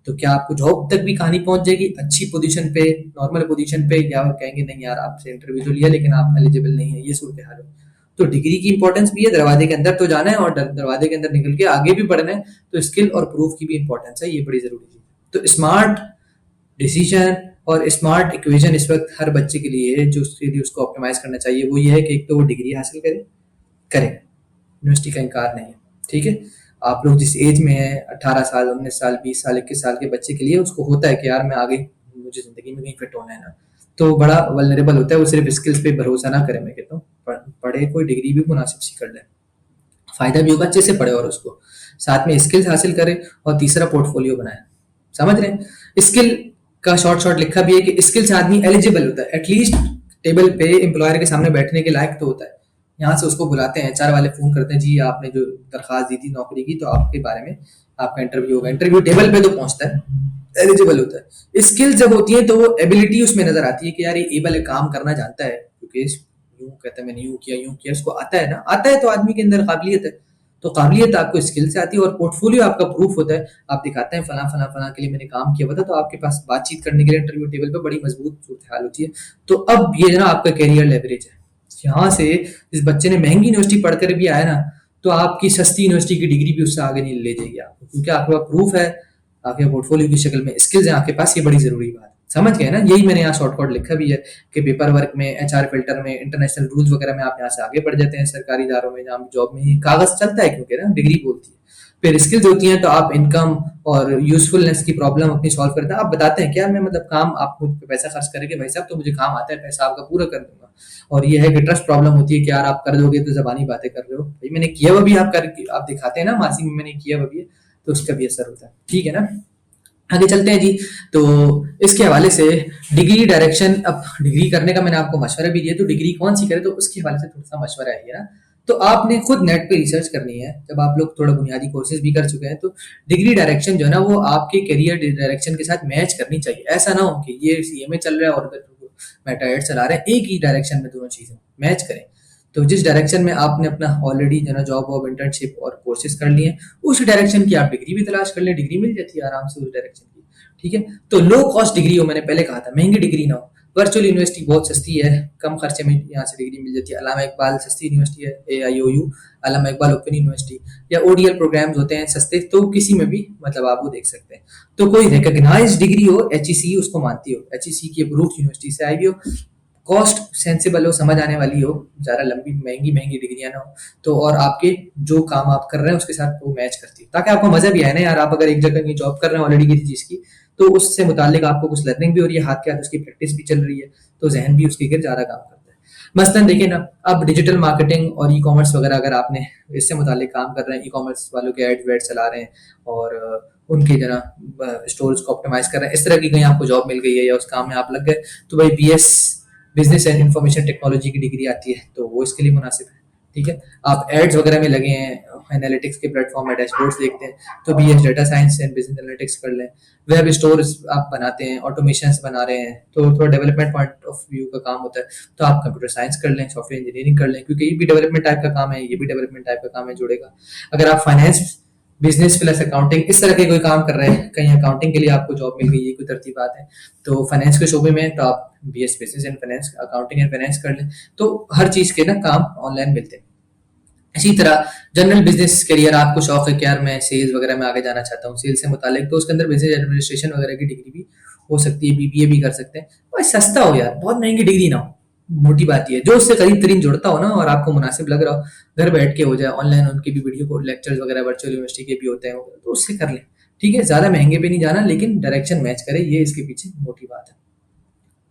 तो क्या आपको जॉब तक भी कहानी पहुंच जाएगी अच्छी पोजीशन पे, नॉर्मल पोजीशन पे, या कहेंगे नहीं यार आपसे इंटरव्यू तो लिया लेकिन आप एलिजिबल नहीं है, ये सूरत हाल है। तो डिग्री की इंपॉर्टेंस भी है, दरवाजे के अंदर तो जाना है और दरवाजे के अंदर निकल के आगे भी बढ़ना है, तो स्किल और प्रूफ की भी इंपॉर्टेंस है, ये बड़ी जरूरी चीज है। तो स्मार्ट डिसीजन और स्मार्ट इक्वेशन इस वक्त हर बच्चे के लिए जो उसके लिए उसको ऑप्टिमाइज करना चाहिए वो ये है कि एक तो वो डिग्री हासिल करे, यूनिवर्सिटी का इनकार नहीं है। ठीक है, आप लोग जिस एज में है 18 साल, 19 साल, 20 साल, 21 साल के बच्चे के लिए उसको होता है कि यार मैं आगे मुझे जिंदगी में कहीं फिट होना है ना, तो बड़ा वल्नरेबल होता है, वो सिर्फ स्किल्स पे भरोसा ना करे। मैं कहता हूँ पढ़े, कोई डिग्री भी मुनासिब सी कर ले, फायदा भी होगा, अच्छे से पढ़े और उसको साथ में स्किल्स हासिल करे, और तीसरा पोर्टफोलियो बनाए। समझ रहे हैं? स्किल का शॉर्ट शॉर्ट लिखा भी है कि स्किल से आदमी एलिजिबल होता है, एटलीस्ट टेबल पे एम्प्लॉयर के सामने बैठने के लायक तो होता है। यहाँ से उसको बुलाते हैं, एचआर वाले फ़ोन करते हैं, जी आपने जो दरख्वास्त दी थी नौकरी की, तो आपके बारे में आपका इंटरव्यू होगा। इंटरव्यू टेबल पे तो पहुँचता है, एलिजिबल होता है। स्किल्स जब होती हैं तो वो एबिलिटी उसमें नज़र आती है कि यार ये एबल है, काम करना जानता है, क्योंकि यूँ कहता है मैंने यूँ किया, उसको आता है ना, आता है तो आदमी के अंदर काबिलियत है। तो काबिलियत आपको स्किल से आती है और पोर्टफोलियो आपका प्रूफ होता है। आप दिखाते हैं फलां के लिए मैंने काम किया हुआ था, तो आपके पास बातचीत करने के लिए इंटरव्यू टेबल पे बड़ी मजबूत सूरत-हाल होती है। तो अब ये ना आपका करियर लेवरेज है। यहाँ से इस बच्चे ने महँगी यूनिवर्सिटी पढ़कर भी आया ना, तो आपकी सस्ती यूनिवर्सिटी की डिग्री भी उससे आगे नहीं ले जाएगी आपको, क्योंकि आपके पास प्रूफ है, आपके पोर्टफोलियो की शक्ल में स्किल्स हैं आपके पास, ये बड़ी ज़रूरी बात है। समझ गए ना? यही मैंने यहाँ शॉर्टकट लिखा भी है कि पेपर वर्क में, एचआर फिल्टर में, इंटरनेशनल रूल्स वगैरह में आप यहाँ से आगे बढ़ जाते हैं, सरकारी इदारों में, जहाँ जॉब में कागज़ चलता है, क्योंकि ना डिग्री बोलती है। फिर स्किल्स होती हैं तो आप इनकम और यूज़फुलनेस की प्रॉब्लम अपनी सॉल्व करते हैं। आप बताते हैं क्या मैं मतलब काम आप मुझ पे पैसा खर्च करेंगे भाई साहब, तो मुझे काम आता है, पैसा आपका पूरा कर दूँगा। और ये है कि ट्रस्ट प्रॉब्लम होती है कि यार आप कर दोगे तो ज़बानी बातें कर रहे हो। भई मैंने किया हुआ भी आप करके आप दिखाते हैं ना, मासी में मैंने किया हुआ भी है, तो उसका भी असर होता है। ठीक है ना? आगे चलते हैं जी। तो इसके हवाले से डिग्री डायरेक्शन, अब डिग्री करने का मैंने आपको मशवरा भी दिया, तो डिग्री कौन सी करें, तो उसके हवाले से थोड़ा सा मशवरा है ये ना। तो आपने खुद नेट पे रिसर्च करनी है, जब आप लोग थोड़ा बुनियादी कोर्सेज भी कर चुके हैं, तो डिग्री डायरेक्शन जो है ना वो आपके करियर डायरेक्शन के साथ मैच करनी चाहिए। ऐसा ना हो कि ये सीए में चल रहा है और उधर मेटा एड चला रहे हैं, एक ही डायरेक्शन में दोनों चीजें मैच करें। तो जिस डायरेक्शन में आपने अपना ऑलरेडी जो है ना जॉब वॉब इंटर्नशिप और कोर्सेज कर लिए हैं, उस डायरेक्शन की आप डिग्री भी तलाश कर लें, डिग्री मिल जाती है आराम से उस डायरेक्शन की। ठीक है? तो लो कॉस्ट डिग्री हो, मैंने पहले कहा था, महंगी डिग्री ना हो। वर्चुअल यूनिवर्सिटी बहुत सस्ती है, कम खर्चे में यहाँ से डिग्री मिल जाती है। अल्लामा इकबाल सस्ती यूनिवर्सिटी है, AIOU, अल्लामा इकबाल ओपन यूनिवर्सिटी, या ODL प्रोग्राम्स होते हैं सस्ते, तो किसी में भी मतलब आप वो देख सकते हैं। तो कोई रिकॉग्नाइज्ड डिग्री हो, HEC उसको मानती हो, HEC की अप्रूव्ड यूनिवर्सिटी से आई भी हो, कॉस्ट सेंसिबल हो, समझ आने वाली हो, ज़्यादा लंबी महंगी डिग्रियाँ ना हो, तो और आपके जो काम आप कर रहे हैं उसके साथ वो मैच करती है, ताकि आपको मज़ा भी आए ना यार। आप अगर एक जगह की जॉब कर रहे हैं ऑलरेडी किसी चीज़ की, तो उससे मुतालिक आपको कुछ लर्निंग भी हो रही है, हाथ के हाथ उसकी प्रैक्टिस भी चल रही है, तो जहन भी उसके गिर ज़्यादा काम करता है। मसलन देखिए ना, अब डिजिटल मार्केटिंग और ई कॉमर्स वगैरह अगर आपने इससे मुतालिक काम कर रहे हैं, ई कॉमर्स वालों के एड्स वेड्स चला रहे हैं और उनके जना स्टोर्स को ऑप्टिमाइज कर रहे हैं, इस तरह की कहीं आपको जॉब मिल गई है या उस काम में आप लग गए, तो भाई BS business and information technology की डिग्री आती है, तो वो इसके लिए मुनासिब है। ठीक है? आप एड्स वगैरह में लगे हैं, एनालिटिक्स के प्लेटफॉर्म में डैशबोर्ड्स देखते हैं, तो BS data science and business analytics कर लें। वेब स्टोर्स आप बनाते हैं, ऑटोमेशंस बना रहे हैं, तो थोड़ा डेवलपमेंट पॉइंट ऑफ व्यू का काम होता है, तो आप कंप्यूटर साइंस कर लें, सॉफ्टवेयर इंजीनियरिंग कर लें, क्योंकि ये भी डेवलपमेंट टाइप का काम है, ये भी डेवलपमेंट टाइप का काम है, जुड़ेगा। अगर आप फाइनेंस, बिजनेस प्लस अकाउंटिंग इस तरह के कोई काम कर रहे हैं, कहीं अकाउंटिंग के लिए आपको जॉब मिल गई, ये कोई तरतीबात है, तो फाइनेंस के शोबे में तो आप BS business and finance, accounting and finance कर लें, तो हर चीज़ के ना काम ऑनलाइन मिलते हैं। इसी तरह जनरल बिजनेस करियर, आपको शौक है कि यार मैं सेल्स वगैरह में आगे जाना चाहता हूँ, सेल्स से मुतालिक, तो उसके अंदर बिजनेस एडमिनिस्ट्रेशन वगैरह की डिग्री भी हो सकती है, BBA भी कर सकते हैं। और सस्ता हो यार, बहुत महंगी डिग्री ना हो, मोटी बात ये है, जो उससे करीब तरीन जुड़ता हो ना और आपको मुनासिब लग रहा हो, घर बैठ के हो जाए, ऑनलाइन उनके भी वीडियो को लेक्चर्स वगैरह वर्चुअल यूनिवर्सिटी के भी होते हैं, तो उससे कर लें। ठीक है? ज़्यादा महंगे पे नहीं जाना, लेकिन डायरेक्शन मैच करे, ये इसके पीछे मोटी बात है।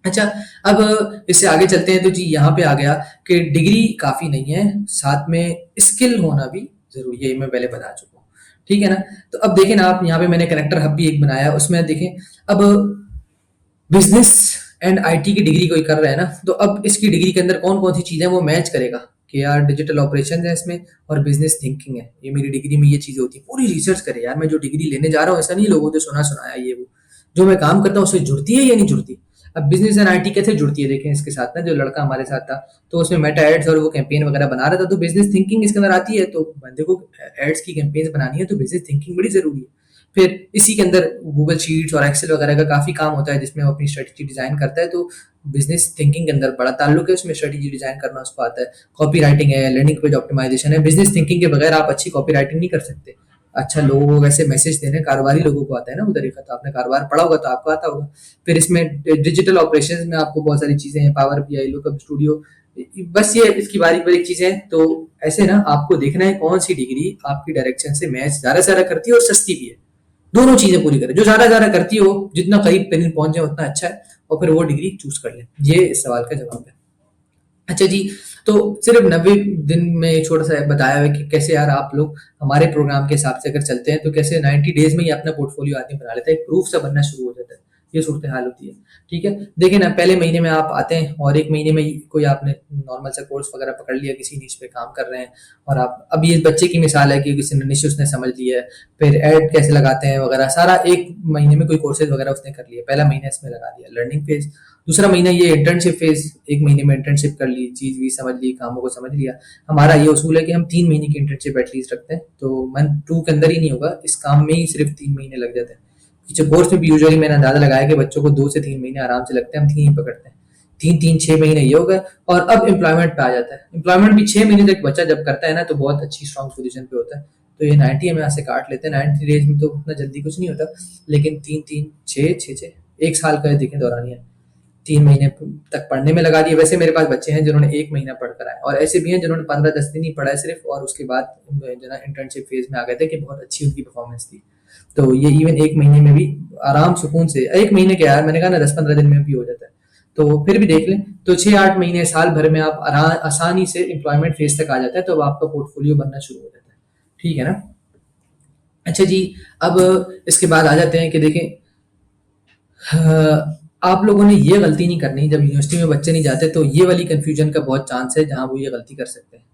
अच्छा, अब इससे आगे चलते हैं, तो जी यहाँ पे आ गया कि डिग्री काफ़ी नहीं है, साथ में स्किल होना भी ज़रूरी है, ये मैं पहले बता चुका हूँ। ठीक है ना? तो अब देखें ना, आप यहाँ पे मैंने कनेक्टर हब भी एक बनाया, उसमें देखें, अब बिजनेस एंड IT की डिग्री कोई कर रहा है ना, तो अब इसकी डिग्री के अंदर कौन कौन सी चीज़ें वो मैच करेगा कि यार डिजिटल ऑपरेशन है इसमें और बिजनेस थिंकिंग है, ये मेरी डिग्री में ये चीज़ें होती है। पूरी रिसर्च करे यार, मैं जो डिग्री लेने जा रहा हूँ ऐसा नहीं लोगों से सुना सुनाया ये वो, जो मैं काम करता हूँ उससे जुड़ती है या नहीं जुड़ती। अब बिजनेस एंड IT कैसे जुड़ती है, देखें इसके साथ ना, जो लड़का हमारे साथ था, तो उसमें मेटा एड्स और वो कैंपेन वगैरह बना रहा था, तो बिजनेस थिंकिंग इसके अंदर आती है, तो बंदे को एड्स की कैंपेन बनानी है, तो बिजनेस थिंकिंग बड़ी जरूरी है। फिर इसी के अंदर गूगल शीट्स और एक्सेल वगैरह का काफ़ी काम होता है, जिसमें वो अपनी स्ट्रेटजी डिज़ाइन करता है, तो बिजनेस थिंकिंग के अंदर बड़ा ताल्लुक है, उसमें स्ट्रेटजी डिज़ाइन करना उसको आता है। कॉपी राइटिंग है, लैंडिंग पेज ऑप्टिमाइजेशन है, बिजनेस थिंकिंग के बगैर आप अच्छी कॉपी राइटिंग नहीं कर सकते। अच्छा, लोगों को वैसे मैसेज देने कारोबारी लोगों को आता है ना वो तरीका, तो आपने कारोबार पढ़ा होगा तो आपको आता होगा। फिर इसमें डिजिटल ऑपरेशंस में आपको बहुत सारी चीज़ें हैं, पावर BI, लुकअप स्टूडियो, बस ये इसकी बारीक बारीक चीज़ें हैं। तो ऐसे ना आपको देखना है कौन सी डिग्री आपकी डायरेक्शन से मैच ज़्यादा से ज़्यादा करती है और सस्ती भी है। दोनों चीज़ें पूरी करें, जो ज़्यादा करती हो, जितना करीब करीब पहुंच जाए उतना अच्छा है, और फिर वो डिग्री चूज कर लें। ये इस सवाल का जवाब है। अच्छा जी, तो सिर्फ 90 दिन में एक छोटा सा बताया है कि कैसे यार आप लोग हमारे प्रोग्राम के हिसाब से अगर चलते हैं, तो कैसे 90 डेज में ही अपना पोर्टफोलियो आदमी बना लेता है, एक प्रूफ सा बनना शुरू हो जाता है। ये सूरत हाल होती है। ठीक है, देखिए ना, पहले महीने में आप आते हैं और एक महीने में कोई आपने नॉर्मल सा कोर्स वगैरह पकड़ लिया, किसी निश पे काम कर रहे हैं, और आप अब ये बच्चे की मिसाल है कि किसी ने निश उसने समझ लिया है, फिर ऐड कैसे लगाते हैं वगैरह सारा एक महीने में कोई कोर्सेज वगैरह उसने कर लिया, पहला महीना इसमें लगा दिया लर्निंग फेज, दूसरा महीना ये इंटर्नशिप फेज, एक महीने में इंटर्नशिप कर ली, चीज भी समझ ली, कामों को समझ लिया। हमारा ये उसूल है कि हम 3 महीने की इंटर्नशिप एटलीस्ट रखते हैं, तो मंथ 2 के अंदर ही नहीं होगा, इस काम में ही सिर्फ 3 महीने लग जाते हैं। पीछे कोर्स में भी यूजुअली मैंने अंदाजा लगाया कि बच्चों को 2 से 3 महीने आराम से लगते हैं, हम 3 ही पकड़ते हैं, 3 3 6 महीने ये हो गए, और अब एम्प्लॉयमेंट पे आ जाता है। एम्प्लॉयमेंट भी 6 महीने तक बच्चा जब करता है ना, तो बहुत अच्छी स्ट्रॉन्ग पोजीशन पे होता है, तो ये 90 में से काट लेते हैं, 90 डेज में तो उतना जल्दी कुछ नहीं होता, लेकिन 3 3 6 6 6 एक साल का देखें दौरानिया, 3 महीने तक पढ़ने में लगा दिए। वैसे मेरे पास बच्चे हैं जिन्होंने 1 महीना पढ़ कर आए, और ऐसे भी हैं जिन्होंने 15 10 दिन ही पढ़ा है सिर्फ, और उसके बाद जो ना इंटर्नशिप फेज में आ गए थे कि बहुत अच्छी उनकी परफॉर्मेंस थी। तो ये इवन 1 महीने में भी आराम सुकून से, 1 महीने क्या है, मैंने कहा ना 10 15 दिन में भी हो जाता है, तो फिर भी देख लें, तो 6 8 महीने साल भर में आप आसानी से एम्प्लॉयमेंट फेज तक आ जाता है, तो अब आपका पोर्टफोलियो बनना शुरू हो जाता है। ठीक है ना। अच्छा जी, अब इसके बाद आ जाते हैं कि देखें, आप लोगों ने ये गलती नहीं करनी, जब यूनिवर्सिटी में बच्चे नहीं जाते तो ये वाली कंफ्यूजन का बहुत चांस है जहां वो ये गलती कर सकते हैं।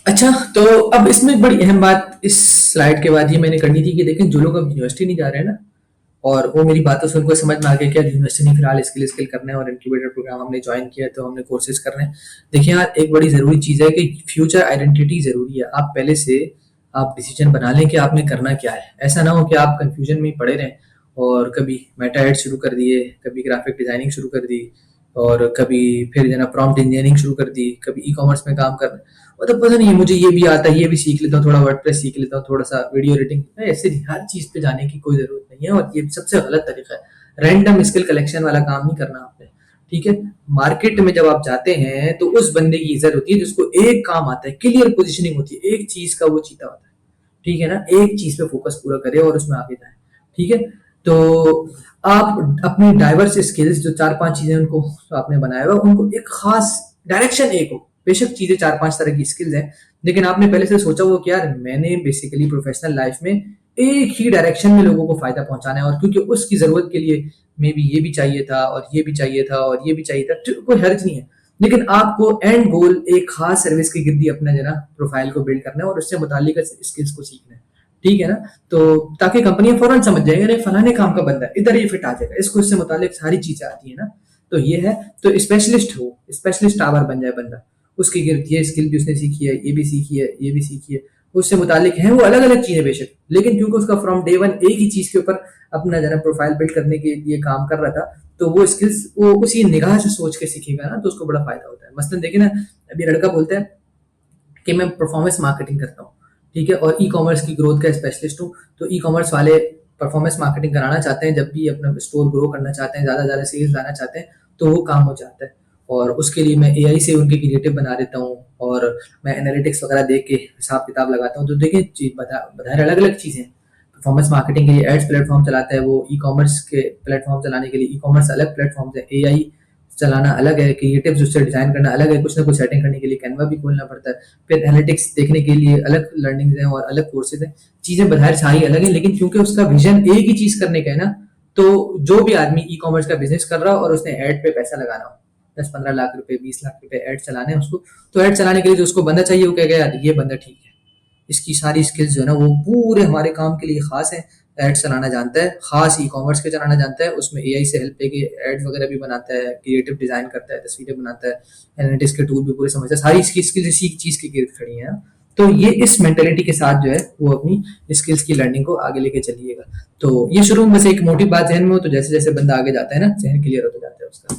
अच्छा, तो अब इसमें एक बड़ी अहम बात इस स्लाइड के बाद ये मैंने करनी थी कि देखें, जो लोग अब यूनिवर्सिटी नहीं जा रहे हैं ना, और वो मेरी बातों से उनको समझ में आ गया कि यूनिवर्सिटी नहीं, फिलहाल स्किल स्किल करना है और इंक्यूबेटर प्रोग्राम हमने ज्वाइन किया, तो हमने कोर्सेज कर रहे हैं। देखिए यार, एक बड़ी ज़रूरी चीज़ है कि फ्यूचर आइडेंटिटी ज़रूरी है। आप पहले से आप डिसीजन बना लें कि आपने करना क्या है, ऐसा ना हो कि आप कंफ्यूजन में ही पड़े रहें, और कभी मेटा एड शुरू कर दिए, कभी ग्राफिक डिजाइनिंग शुरू कर दी, और कभी फिर जो ना प्रॉम्प्ट इंजीनियरिंग शुरू कर दी, कभी ई कॉमर्स में काम कर, मतलब पता नहीं मुझे ये भी आता है, ये भी सीख लेता हूँ, थोड़ा वर्डप्रेस सीख लेता हूँ, थोड़ा सा वीडियो एडिटिंग, ऐसे नहीं, हर चीज पे जाने की कोई जरूरत नहीं है, और ये सबसे गलत तरीका है। रैंडम स्किल कलेक्शन वाला काम नहीं करना आपने। ठीक है, मार्केट में जब आप जाते हैं तो उस बंदे की इज्जत होती है जिसको एक काम आता है, क्लियर पोजिशनिंग होती है, एक चीज का वो चीता होता है। ठीक है ना, एक चीज पे फोकस पूरा करे और उसमें आगे जाए। ठीक है, तो आप अपनी डाइवर्स स्किल्स, जो 4 5 चीजें उनको आपने बनाया हुआ, उनको एक खास डायरेक्शन एक हो, बेशक चीजें 4 5 तरह की स्किल्स हैं, लेकिन आपने पहले से सोचा हो कि यार मैंने बेसिकली प्रोफेशनल लाइफ में एक ही डायरेक्शन में लोगों को फायदा पहुंचाना है, और क्योंकि उसकी जरूरत के लिए मे बी ये भी चाहिए था और ये भी चाहिए था और ये भी चाहिए था, तो कोई हर्ज नहीं है, लेकिन आपको एंड गोल एक खास सर्विस के गिर्दी अपना जना प्रोफाइल को बिल्ड करना है और उससे मुतालिक स्किल्स को सीखना है। ठीक है ना, तो ताकि कंपनियां फौरन समझ जाएंगे, अरे फलाने काम का बंदा है, इधर ये फिट आ जाएगा, इसको इससे मुतालिक सारी चीजें आती है ना, तो ये है, तो स्पेशलिस्ट हो, स्पेशलिस्ट टावर बन जाए बंदा, उसकी गिरद ये स्किल भी उसने सीखी है, ये भी सीखी है, ये भी सीखी है, उससे मुतालिक है वो अलग अलग चीजें बेशक, लेकिन क्योंकि उसका फ्रॉम डे वन एक ही चीज के ऊपर अपना जना प्रोफाइल बिल्ड करने के लिए काम कर रहा था, तो वो स्किल्स वो उसी निगाह से सोच के सीखेगा ना, तो उसको बड़ा फायदा होता है। मसलन देखिए ना, अभी लड़का बोलता है कि मैं परफॉर्मेंस मार्केटिंग करता हूँ, ठीक है, और ई कॉमर्स की ग्रोथ का स्पेशलिस्ट हूँ, तो ई कॉमर्स वाले परफॉर्मेंस मार्केटिंग कराना चाहते हैं, जब भी अपना स्टोर ग्रो करना चाहते हैं, ज़्यादा ज़्यादा सेल्स लाना चाहते हैं, तो वो काम हो जाता है, और उसके लिए मैं एआई से उनके क्रिएटिव बना देता हूँ, और मैं एनालिटिक्स वगैरह देख के हिसाब किताब लगाता हूँ। तो देखिए चीज बता अलग अलग चीज़ें, परफॉर्मेंस मार्केटिंग के लिए एड्स प्लेटफॉर्म चलाता है वो, ई कॉमर्स के प्लेटफॉर्म चलाने के लिए ई कॉमर्स अलग प्लेटफॉर्म है, एआई चलाना अलग है, क्रिएटिव्स उससे डिजाइन करना अलग है, कुछ ना कुछ सेटिंग करने के लिए कैनवा भी खोलना पड़ता है, फिर एनालिटिक्स देखने के लिए अलग लर्निंग्स हैं और अलग कोर्सेज हैं, चीजें बाहर सारी अलग है, लेकिन क्योंकि उसका विजन एक ही चीज करने का है ना, तो जो भी आदमी ई कॉमर्स का बिजनेस कर रहा हो और उसने एड पे पैसा लगाना हो, 10 15 लाख रुपए 20 लाख रुपए एड चलाने हैं उसको, तो एड चलाने के लिए जो उसको बंदा चाहिए वो कहेगा यार ये बंदा ठीक है, इसकी सारी स्किल्स जो है ना वो पूरे हमारे काम के लिए खास है, एड चलाना जानता है, खास ई कॉमर्स के चलाना जानता है, उसमें एआई से हेल्प लेके एड्स वगैरह भी बनाता है, क्रिएटिव डिजाइन करता है, तस्वीरें बनाता है, एनालिटिक्स के टूल भी पूरे समझता है, सारी इसकी स्किल्स इसी चीज की गिरद खड़ी है। तो ये इस मेंटेलिटी के साथ जो है वो अपनी स्किल्स की लर्निंग को आगे लेके चलिएगा। तो ये शुरू में बस एक मोटी बात जहन में हो, तो जैसे जैसे बंदा आगे जाता है ना, जहन क्लियर होता जाता है उसका।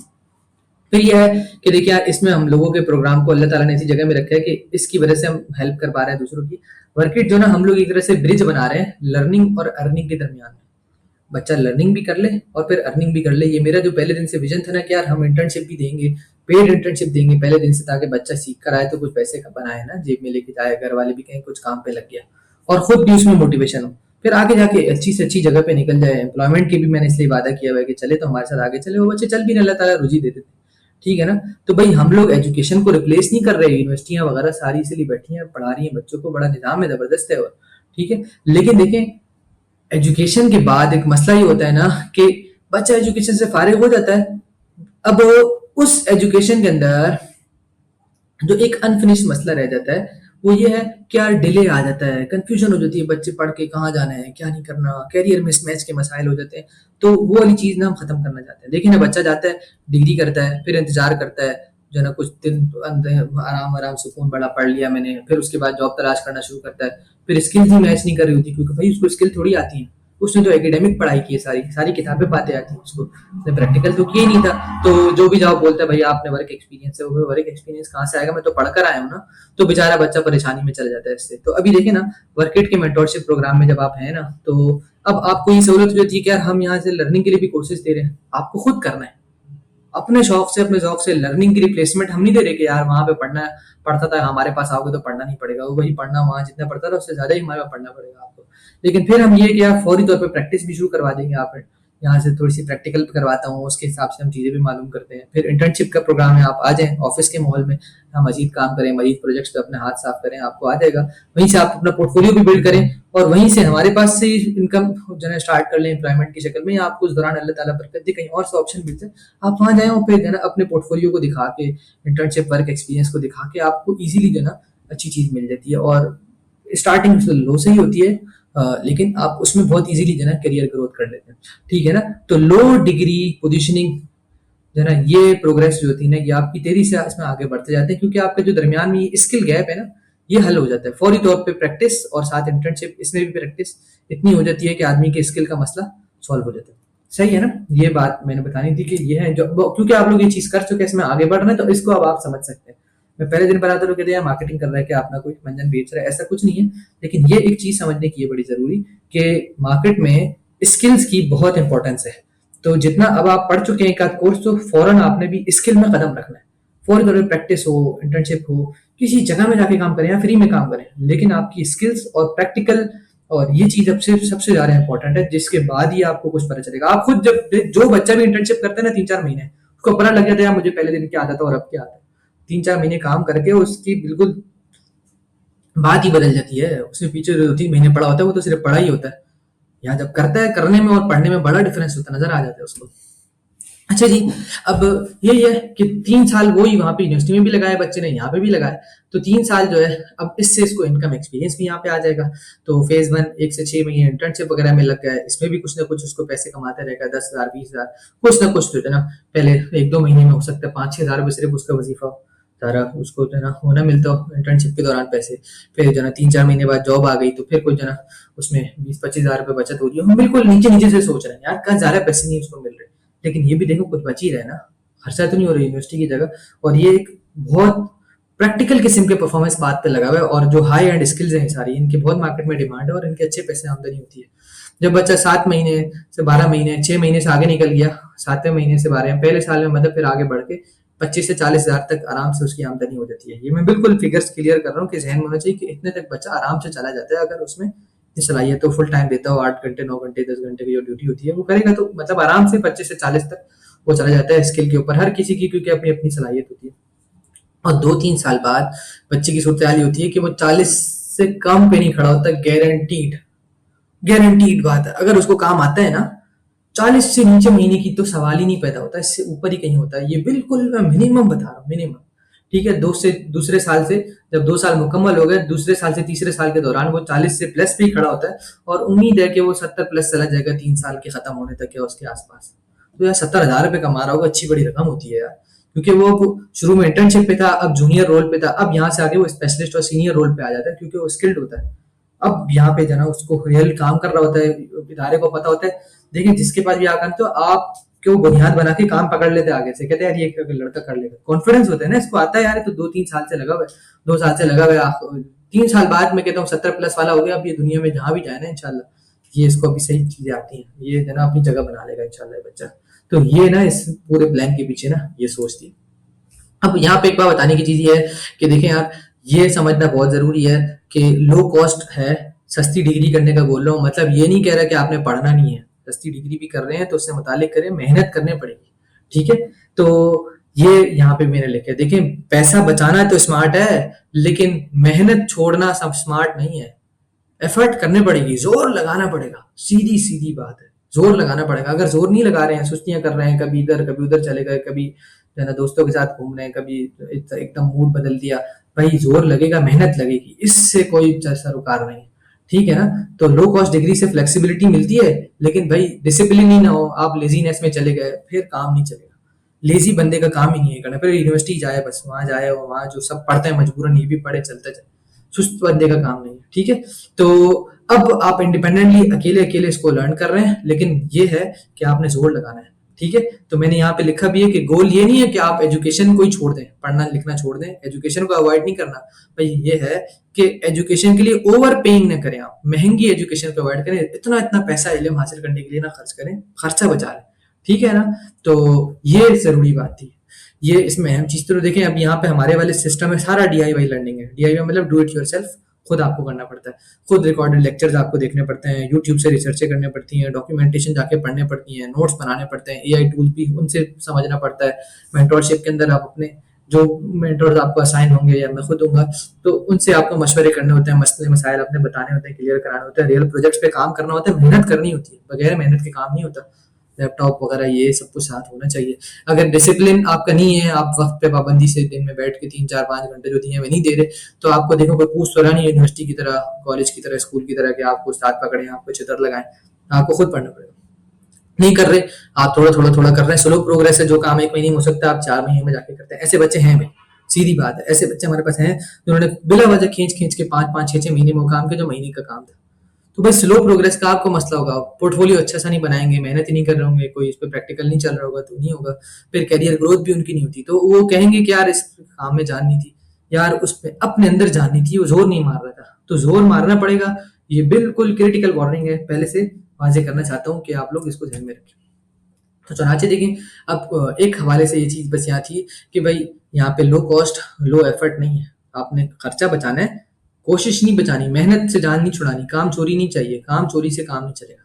फिर यह है कि देखिए यार, इसमें हम लोगों के प्रोग्राम को अल्लाह ताला ने ऐसी जगह में रखा है कि इसकी वजह से हम हेल्प कर पा रहे हैं दूसरों की। वर्किट जो ना हम लोग एक तरह से ब्रिज बना रहे हैं लर्निंग और अर्निंग के दरमियान में, बच्चा लर्निंग भी कर ले और फिर अर्निंग भी कर ले। ये मेरा जो पहले दिन से विजन था ना कि यार हम इंटर्नशिप भी देंगे, पेड इंटर्नशिप देंगे पहले दिन से, ताकि बच्चा सीख कर आए तो कुछ पैसे का बनाए ना, जेब में लेके जाए, घर वाले भी कहें कुछ काम पे लग गया, और खुद भी उसमें मोटिवेशन हो, फिर आगे जाके अच्छी से अच्छी जगह पे निकल जाए। एम्प्लॉयमेंट की भी मैंने इसलिए वादा किया हुआ है कि चले तो हमारे साथ आगे चले, वो बच्चे चल भी अल्लाह ताला रुझी दे देते, ठीक है ना। तो भाई हम लोग एजुकेशन को रिप्लेस नहीं कर रहे, यूनिवर्सिटियां वगैरह सारी इसीलिए बैठी हैं, पढ़ा रही हैं बच्चों को, बड़ा निजाम है, जबरदस्त है, और ठीक है, लेकिन देखें एजुकेशन के बाद एक मसला ये होता है ना कि बच्चा एजुकेशन से फारिग हो जाता है। अब उस एजुकेशन के अंदर जो एक अनफिनिश्ड मसला रह जाता है वो ये है कि यार डिले आ जाता है, कंफ्यूजन हो जाती है, बच्चे पढ़ के कहाँ जाना है, क्या नहीं करना, कैरियर मिसमैच के मसाइल हो जाते हैं। तो वो वाली चीज ना हम खत्म करना चाहते हैं। देखिए ना, बच्चा जाता है, डिग्री करता है, फिर इंतजार करता है, जो है ना कुछ दिन आराम आराम सुकून बड़ा पढ़ लिया मैंने, फिर उसके बाद जॉब तलाश करना शुरू करता है। फिर स्किल्स ही मैच नहीं कर रही होती, क्योंकि भाई उसको स्किल थोड़ी आती है। उसने तो एकेडमिक पढ़ाई की है, सारी सारी किताबें बातें आती हैं उसको, उसने प्रैक्टिकल तो किया ही नहीं था। तो जो भी जाओ बोलता है भैया आपने वर्क एक्सपीरियंस है, वो वर्क एक्सपीरियंस कहाँ से आएगा, मैं तो पढ़कर आया हूँ ना। तो बेचारा बच्चा परेशानी में चला जाता है इससे। तो अभी देखिए ना, वर्किट के मेंटोरशिप प्रोग्राम में जब आप हैं ना, तो अब आपको ये सहूलत हो जाती है कि यार हम यहाँ से लर्निंग के लिए भी कोर्सेज दे रहे हैं, आपको खुद करना है अपने शौक से, अपने शौक से। लर्निंग की रिप्लेसमेंट हम नहीं दे रहे कि यार वहां पे पढ़ना पढ़ता था, हमारे पास आओगे तो पढ़ना नहीं पड़ेगा, वो वही पढ़ना वहां जितना पढ़ता था उससे ज्यादा ही हमारे पास पढ़ना पड़ेगा आपको। लेकिन फिर हम ये कि यार फौरी तौर पे प्रैक्टिस भी शुरू करवा देंगे, आप यहाँ से थोड़ी सी प्रैक्टिकल करवाता हूँ, उसके हिसाब से हम चीजें भी मालूम करते हैं। फिर इंटर्नशिप का प्रोग्राम है, आप आ जाएं ऑफिस के माहौल में, हम मजीद काम करें, मजीद प्रोजेक्ट्स पे अपने हाथ साफ करें, आपको आ जाएगा। वहीं से आप अपना पोर्टफोलियो भी बिल्ड करें, और वहीं से हमारे पास से इनकम जो है स्टार्ट कर लें एम्प्लॉयमेंट की शक्ल में, या आपको उस दौरान अल्लाह ताला बरकत दे कहीं और से ऑप्शन मिलते हैं, आप वहां जाएं और फिर जो है ना अपने पोर्टफोलियो को दिखा के, इंटर्नशिप वर्क एक्सपीरियंस को दिखा के आपको इजीली जो है ना अच्छी चीज मिल जाती है। और स्टार्टिंग लो से ही होती है, लेकिन आप उसमें बहुत इजीली जो है ना करियर ग्रोथ कर लेते हैं। ठीक है ना। तो लो डिग्री पोजीशनिंग जो है ना, ये प्रोग्रेस जो होती है ना, ये आपकी तेजी से इसमें आगे बढ़ते जाते हैं, क्योंकि आपका जो दरमियान में ये स्किल गैप है ना, ये हल हो जाता है फौरी तौर पे। प्रैक्टिस और साथ इंटर्नशिप, इसमें भी प्रैक्टिस इतनी हो जाती है कि आदमी के स्किल का मसला सॉल्व हो जाता है। सही है ना। ये बात मैंने बतानी थी कि ये है जो, क्योंकि आप लोग ये चीज कर चुके हैं, इसमें आगे बढ़ रहे हैं, तो इसको अब आप समझ सकते हैं। मैं पहले दिन बताता तो कहते हैं मार्केटिंग कर रहा है कि अपना कोई मंजन बेच रहा है, ऐसा कुछ नहीं है। लेकिन ये एक चीज समझने की है बड़ी जरूरी, कि मार्केट में स्किल्स की बहुत इंपॉर्टेंस है। तो जितना अब आप पढ़ चुके हैं एक आध कोर्स, तो फौरन आपने भी स्किल में कदम रखना है। फौरी तौर पर प्रैक्टिस हो, इंटर्नशिप हो, किसी जगह में जाके काम करें या फ्री में काम करें, लेकिन आपकी स्किल्स और प्रैक्टिकल, और ये चीज अब से सबसे ज्यादा इंपॉर्टेंट है, जिसके बाद ही आपको कुछ पता चलेगा। आप खुद जब, जो बच्चा भी इंटर्नशिप करता है ना 3-4 महीने, उसको पता लग जाता है मुझे पहले दिन क्या आता था और अब क्या आता है। 3-4 महीने काम करके उसकी बिल्कुल बात ही बदल जाती है। उसने पीछे जो 3 महीने पढ़ा होता है वो तो सिर्फ पढ़ा ही होता है। यहाँ जब करता है, करने में और पढ़ने में बड़ा डिफरेंस होता है, नजर आ जाता है उसको। अच्छा जी, अब यही है कि 3 साल वो ही वहां पे यूनिवर्सिटी में भी लगाए बच्चे ने, यहाँ पे भी लगाए। तो 3 साल जो है, अब इससे इसको इनकम एक्सपीरियंस भी यहाँ पे आ जाएगा। तो फेज 1 1 से 6 महीने इंटर्नशिप वगैरह में लग गया है, इसमें भी कुछ ना कुछ उसको पैसे कमाते रहेगा, 10,000 20,000 कुछ ना कुछ, तो है ना। पहले 1-2 महीने में हो सकता है 5-6 हज़ार रुपये सिर्फ उसका वजीफा सारा उसको जो है ना होना मिलता हो इंटर्नशिप के दौरान पैसे। फिर जो है ना 3-4 महीने बाद जॉब आ गई, तो फिर कुछ जो है ना उसमें 20-25 हज़ार रुपये बचत हो रही है। हम बिल्कुल नीचे नीचे से सोच रहे हैं यार कहाँ ज्यादा पैसे नहीं उसको मिल रहे, लेकिन ये भी देखो कुछ बच ही रहा है ना, खर्चा तो नहीं हो रहा यूनिवर्सिटी की जगह। और ये एक बहुत प्रैक्टिकल किस्म के परफॉर्मेंस बात पे लगा हुआ है, और जो हाई एंड स्किल्स हैं सारी, इनकी बहुत मार्केट में डिमांड है और इनके अच्छे पैसे आमदनी होती है। जब बच्चा 7 महीने से 12 महीने, 6 महीने से आगे निकल गया, 7वें महीने से 12, पहले साल में मतलब, फिर आगे बढ़ के 25 से 40 हज़ार तक आराम से उसकी आमदनी हो जाती है। ये मैं बिल्कुल फिगर्स क्लियर कर रहा हूँ कि जहन में होना चाहिए कि इतने तक बच्चा आराम से चला जाता है, अगर उसमें ये सलाहियत तो फुल टाइम देता हो, 8 घंटे 9 घंटे 10 घंटे की जो ड्यूटी होती है वो करेगा, तो मतलब आराम से 25 से 40 तक वो चला जाता है स्किल के ऊपर, हर किसी की, क्योंकि अपनी अपनी सलाहियत होती है। और 2-3 साल बाद बच्चे की सूरत हाल होती है कि वो 40 से कम पे नहीं खड़ा होता, गारंटीड। गारंटीड बात है, अगर उसको काम आता है ना, 40 से नीचे महीने की तो सवाल ही नहीं पैदा होता, इससे ऊपर ही कहीं होता है। ये बिल्कुल मैं मिनिमम बता रहा हूँ, मिनिमम। ठीक है, दूसरे साल से, जब 2 साल मुकम्मल हो गए, दूसरे साल से तीसरे साल के दौरान वो 40 से प्लस भी खड़ा होता है, और उम्मीद है कि वो 70 प्लस चला जाएगा 3 साल के खत्म होने तक या उसके आसपास। तो यार 70,000 रुपये कमा रहा होगा, अच्छी बड़ी रकम होती है यार। क्योंकि वो शुरू में इंटर्नशिप पे था, अब जूनियर रोल पे था, अब यहाँ से आगे वो स्पेशलिस्ट और सीनियर रोल पे आ जाता है, क्योंकि वो स्किल्ड होता है। अब यहाँ पे जना उसको रियल काम कर रहा होता है, इदारे को पता होता है। देखिए जिसके पास भी आकर, तो आप क्यों बुनियाद बना के काम पकड़ लेते आगे से, कहते हैं यार ये लड़का कर लेगा, कॉन्फिडेंस होता है ना, इसको आता है यार, तो 2-3 साल से लगा हुआ है, 2 साल से लगा हुआ है। 3 साल बाद मैं कहता हूँ 70 प्लस वाला हो गया, अब ये दुनिया में जहां भी जाए ना इंशाल्लाह, ये इसको अभी सही चीजें आती हैं, ये जना अपनी जगह बना लेगा इंशाल्लाह ये बच्चा। तो ये ना इस पूरे प्लान के पीछे ना ये सोच थी। अब यहाँ पे एक बात बताने की चीज ये है कि देखें यार, ये समझना बहुत जरूरी है कि लो कॉस्ट है, सस्ती डिग्री करने का बोल रहा हूँ, मतलब ये नहीं कह रहा कि आपने पढ़ना नहीं है, सस्ती डिग्री भी कर रहे हैं तो उससे मुतालिक करें, मेहनत करनी पड़ेगी। ठीक है। तो ये यहाँ पे मैंने लिखा है, देखिए पैसा बचाना तो स्मार्ट है, लेकिन मेहनत छोड़ना सब स्मार्ट नहीं है। एफर्ट करने पड़ेगी, जोर लगाना पड़ेगा, सीधी सीधी बात है, जोर लगाना पड़ेगा। अगर जोर नहीं लगा रहे हैं, सुस्तियां कर रहे हैं, कभी इधर कभी उधर चले गए, कभी जो है ना दोस्तों के साथ घूम रहे हैं, कभी एकदम मूड बदल दिया, भाई जोर लगेगा, मेहनत लगेगी, इससे कोई सरोकार नहीं है। ठीक है ना? तो लो कॉस्ट डिग्री से फ्लेक्सिबिलिटी मिलती है, लेकिन भाई डिसिप्लिन ही ना हो, आप लेजीनेस में चले गए, फिर काम नहीं चलेगा। लेजी बंदे का काम ही नहीं है करना, फिर यूनिवर्सिटी जाए, बस वहां जाए और वहां जो सब पढ़ते हैं मजबूरन ये भी पढ़े, चलता जाए, सुस्त बंदे का काम नहीं है। ठीक है? तो अब आप इंडिपेंडेंटली अकेले अकेले इसको लर्न कर रहे हैं, लेकिन ये है कि आपने जोर लगाना है। ठीक है? तो मैंने यहाँ पे लिखा भी है कि गोल ये नहीं है कि आप एजुकेशन को ही छोड़ दें, पढ़ना लिखना छोड़ दें, एजुकेशन को अवॉइड नहीं करना। भाई ये है कि एजुकेशन के लिए ओवर पेइंग ना करें, आप महंगी एजुकेशन को अवॉइड करें, इतना इतना पैसा इल्म हासिल करने के लिए ना खर्च करें, खर्चा बचा लें। ठीक है ना? तो ये जरूरी बात थी। ये इसमें अहम चीज तो देखें, अब यहाँ पे हमारे वाले सिस्टम में सारा DIY लर्निंग है। DIY मतलब डू इट योरसेल्फ, खुद आपको करना पड़ता है, खुद रिकॉर्डेड लेक्चर्स आपको देखने पड़ते हैं, यूट्यूब से रिसर्चें करनी पड़ती हैं, डॉक्यूमेंटेशन जाके पढ़ने पड़ती हैं, नोट्स बनाने पड़ते हैं, AI टूल भी उनसे समझना पड़ता है। मेंटोरशिप के अंदर आप अपने जो मेंटोर्स आपको असाइन होंगे या मैं खुद दूंगा, तो उनसे आपको मशवरे करने होते हैं, मसले मसाइल अपने बताने होते हैं, क्लियर कराने होते हैं, रियल प्रोजेक्ट्स पे काम करना होता है, मेहनत करनी होती है, बगैर मेहनत के काम नहीं होता। लैपटॉप वगैरह ये सब कुछ साथ होना चाहिए। अगर डिसिप्लिन आपका नहीं है, आप वक्त पे पाबंदी से दिन में बैठ के 3 4 5 घंटे जो दिए हुए नहीं दे रहे, तो आपको देखो कोई पूछ तो रहा नहीं यूनिवर्सिटी की तरह, कॉलेज की तरह, स्कूल की तरह कि आपको उस्ताद पकड़े, आपको चितर लगाएं, आपको खुद पढ़ना पड़ेगा। नहीं कर रहे, आप थोड़ा थोड़ा थोड़ा कर रहे हैं, स्लो प्रोग्रेस है, जो काम 1 महीने में हो सकता है आप 4 महीने में जाके करते हैं। ऐसे बच्चे हैं भाई, सीधी बात है, ऐसे बच्चे हमारे पास हैं जिन्होंने बिला वजह खींच खींच के 5 5 6 6 महीने में वो काम किया जो महीने का काम था। तो भाई स्लो प्रोग्रेस का आपको मसला होगा, पोर्टफोलियो अच्छा सा नहीं बनाएंगे, मेहनत ही नहीं कर रहे होंगे, कोई इस पे प्रैक्टिकल नहीं चल रहा होगा तो नहीं होगा, फिर करियर ग्रोथ भी उनकी नहीं होती, तो वो कहेंगे कि यार इस काम में जान नहीं थी, यार उस पे अपने अंदर जान नहीं थी, वो जोर नहीं मार रहा था, तो जोर मारना पड़ेगा। ये बिल्कुल क्रिटिकल वार्निंग है, पहले से वाजे करना चाहता हूँ कि आप लोग इसको ध्यान में रखें। तो चुनाचे देखिए, अब एक हवाले से ये चीज बस यहाँ थी कि भाई यहाँ पे लो कॉस्ट लो एफर्ट नहीं है, आपने खर्चा बचाना है, कोशिश नहीं बचानी, मेहनत से जान नहीं छुड़ानी, काम चोरी नहीं चाहिए, काम चोरी से काम नहीं चलेगा।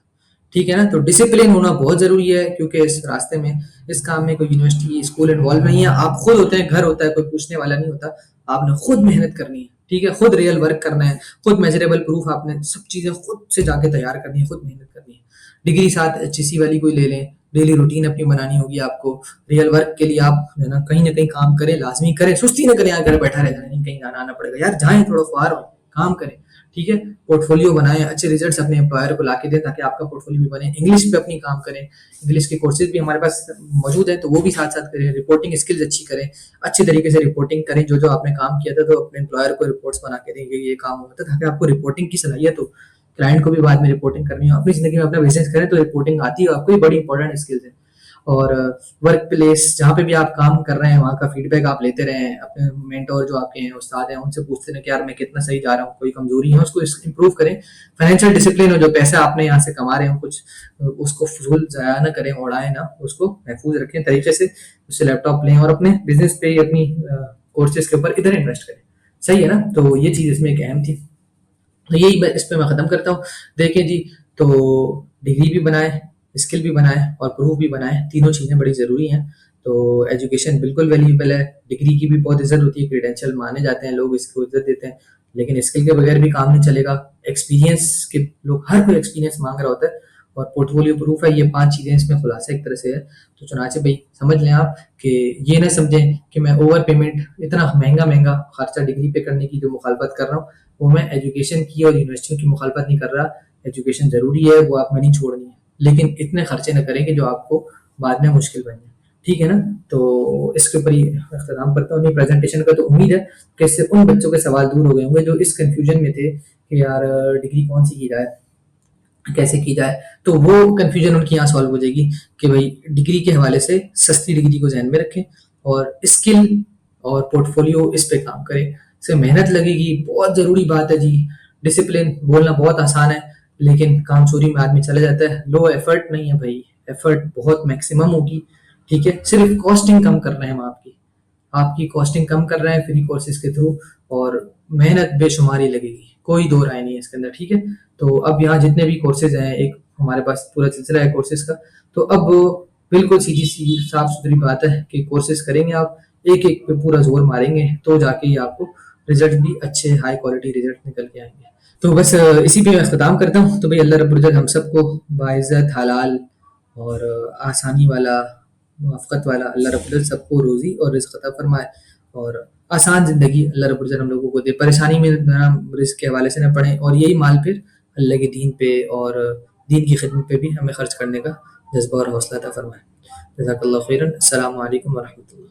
ठीक है ना? तो डिसिप्लिन होना बहुत जरूरी है, क्योंकि इस रास्ते में, इस काम में कोई यूनिवर्सिटी स्कूल इन्वॉल्व नहीं है, आप खुद होते हैं, घर होता है, कोई पूछने वाला नहीं होता, आपने खुद मेहनत करनी है। ठीक है? खुद रियल वर्क करना है, खुद मेजरेबल प्रूफ, आपने सब चीजें खुद से जाके तैयार करनी है, खुद मेहनत करनी है। डिग्री साथ HEC वाली कोई ले लें, डेली रूटीन अपनी बनानी होगी आपको, रियल वर्क के लिए आप है ना कहीं काम करें, लाजमी करें, सुस्ती ना करें, यार घर बैठा रह जाए, नहीं कहीं जाना आना पड़ेगा, यार जाएं, थोड़ा फार हो, काम करें। ठीक है? पोर्टफोलियो बनाएं, अच्छे रिजल्ट्स अपने एम्प्लॉयर को लाके दें ताकि आपका पोर्टफोलियो भी बने, इंग्लिश पे अपनी काम करें, इंग्लिश के कोर्सेज भी हमारे पास मौजूद है, तो वो भी साथ साथ करें, रिपोर्टिंग स्किल्स अच्छी करें, अच्छी तरीके से रिपोर्टिंग करें, जो जो आपने काम किया था तो अपने एम्प्लॉयर को रिपोर्ट्स बना के देंगे, ये काम हुआ था, ताकि आपको रिपोर्टिंग की सलाहियत हो, क्लाइंट को भी बाद में रिपोर्टिंग करनी हो, अपनी जिंदगी में अपना बिजनेस करें तो रिपोर्टिंग आती है आपको, ये बड़ी इंपॉर्टेंट स्किल्स है। और वर्क प्लेस जहाँ पे भी आप काम कर रहे हैं वहाँ का फीडबैक आप लेते रहें, अपने मेंटोर जो आपके हैं, उस्ताद हैं, उनसे पूछते रहें कि यार मैं कितना सही जा रहा हूँ, कोई कमजोरी है उसको इम्प्रूव करें। फाइनेंशियल डिसिप्लिन हो, जो पैसा आपने यहाँ से कमा रहे हो कुछ, उसको फजूल जाया ना करें, उड़ाएं ना, उसको महफूज रखें तरीके से, उससे लैपटॉप लें और अपने बिजनेस पे अपनी कोर्सेज के ऊपर इधर इन्वेस्ट करें। सही है ना? तो ये चीज़ इसमें एक अहम थी, तो यही इस पे मैं खत्म करता हूँ। देखें जी, तो डिग्री भी बनाए, स्किल भी बनाए और प्रूफ भी बनाए, तीनों चीज़ें बड़ी ज़रूरी हैं। तो एजुकेशन बिल्कुल वैल्यूएबल है, डिग्री की भी बहुत इज्जत होती है, क्रीडेंशियल माने जाते हैं, लोग इसको इज्जत देते हैं, लेकिन स्किल के बगैर भी काम नहीं चलेगा। एक्सपीरियंस के लोग, हर कोई एक्सपीरियंस मांग रहा होता है, और पोर्टफोलियो प्रूफ है, ये 5 चीज़ें इसमें खुलासा एक तरह से है। तो चुनाचे भाई समझ लें आप कि ये ना समझें कि मैं ओवर पेमेंट, इतना महंगा महंगा खर्चा डिग्री पे करने की जो मुखालफत कर रहा हूँ, वो मैं एजुकेशन की और यूनिवर्सिटियों की मुखालफत नहीं कर रहा। एजुकेशन ज़रूरी है, वो आप में नहीं छोड़नी है, लेकिन इतने खर्चे न करें कि जो आपको बाद में मुश्किल बन जाए। ठीक है ना? तो इसके ऊपर ही अख्ताम करता हूँ अपनी प्रेजेंटेशन का। तो उम्मीद है कि इससे उन बच्चों के सवाल दूर हो गए होंगे जो इस कंफ्यूजन में थे कि यार डिग्री कौन सी की जाए, कैसे की जाए, तो वो कंफ्यूजन उनकी यहाँ सॉल्व हो जाएगी कि भाई डिग्री के हवाले से सस्ती डिग्री को ध्यान में रखें, और स्किल और पोर्टफोलियो इस पे काम करें, इससे मेहनत लगेगी, बहुत ज़रूरी बात है जी। डिसिप्लिन बोलना बहुत आसान है, लेकिन काम चोरी में आदमी चला जाता है। लो एफर्ट नहीं है भाई, एफर्ट बहुत मैक्सिमम होगी। ठीक है? सिर्फ कॉस्टिंग कम कर रहे हैं हम आपकी, आपकी कॉस्टिंग कम कर रहे हैं फ्री कोर्सेज के थ्रू, और मेहनत बेशुमारी लगेगी, कोई दो राय नहीं है इसके अंदर। ठीक है? तो अब यहाँ जितने भी कोर्सेज हैं, एक हमारे पास पूरा सिलसिला है कोर्सेज का, तो अब बिल्कुल सीधी सी साफ सुथरी बात है कि कोर्सेज करेंगे आप, एक एक पे पूरा जोर मारेंगे तो जाके ही आपको रिजल्ट भी अच्छे हाई क्वालिटी रिजल्ट निकल के आएंगे। तो बस इसी पे मैं ख़त्म करता हूँ। तो भाई अल्लाह रब्बुल इज़्ज़त हम सबको बाइज़्ज़त हलाल और आसानी वाला, मुआफ़क़त वाला अल्लाह रब्बुल इज़्ज़त सबको रोज़ी और रिज़्क़ अता फ़रमाए और आसान ज़िंदगी अल्लाह रब्बुल इज़्ज़त हम लोगों को दे। परेशानी में ना रिज़्क़ के हवाले से ना पड़े और यही माल फिर अल्लाह के दीन पे और दीन की खिदमत पे भी हमें ख़र्च करने का जज़्बा और हौसला अता फ़रमाए। जज़ाकल्लाहु खैरन। अस्सलामु अलैकुम व रहमतुल्लाह।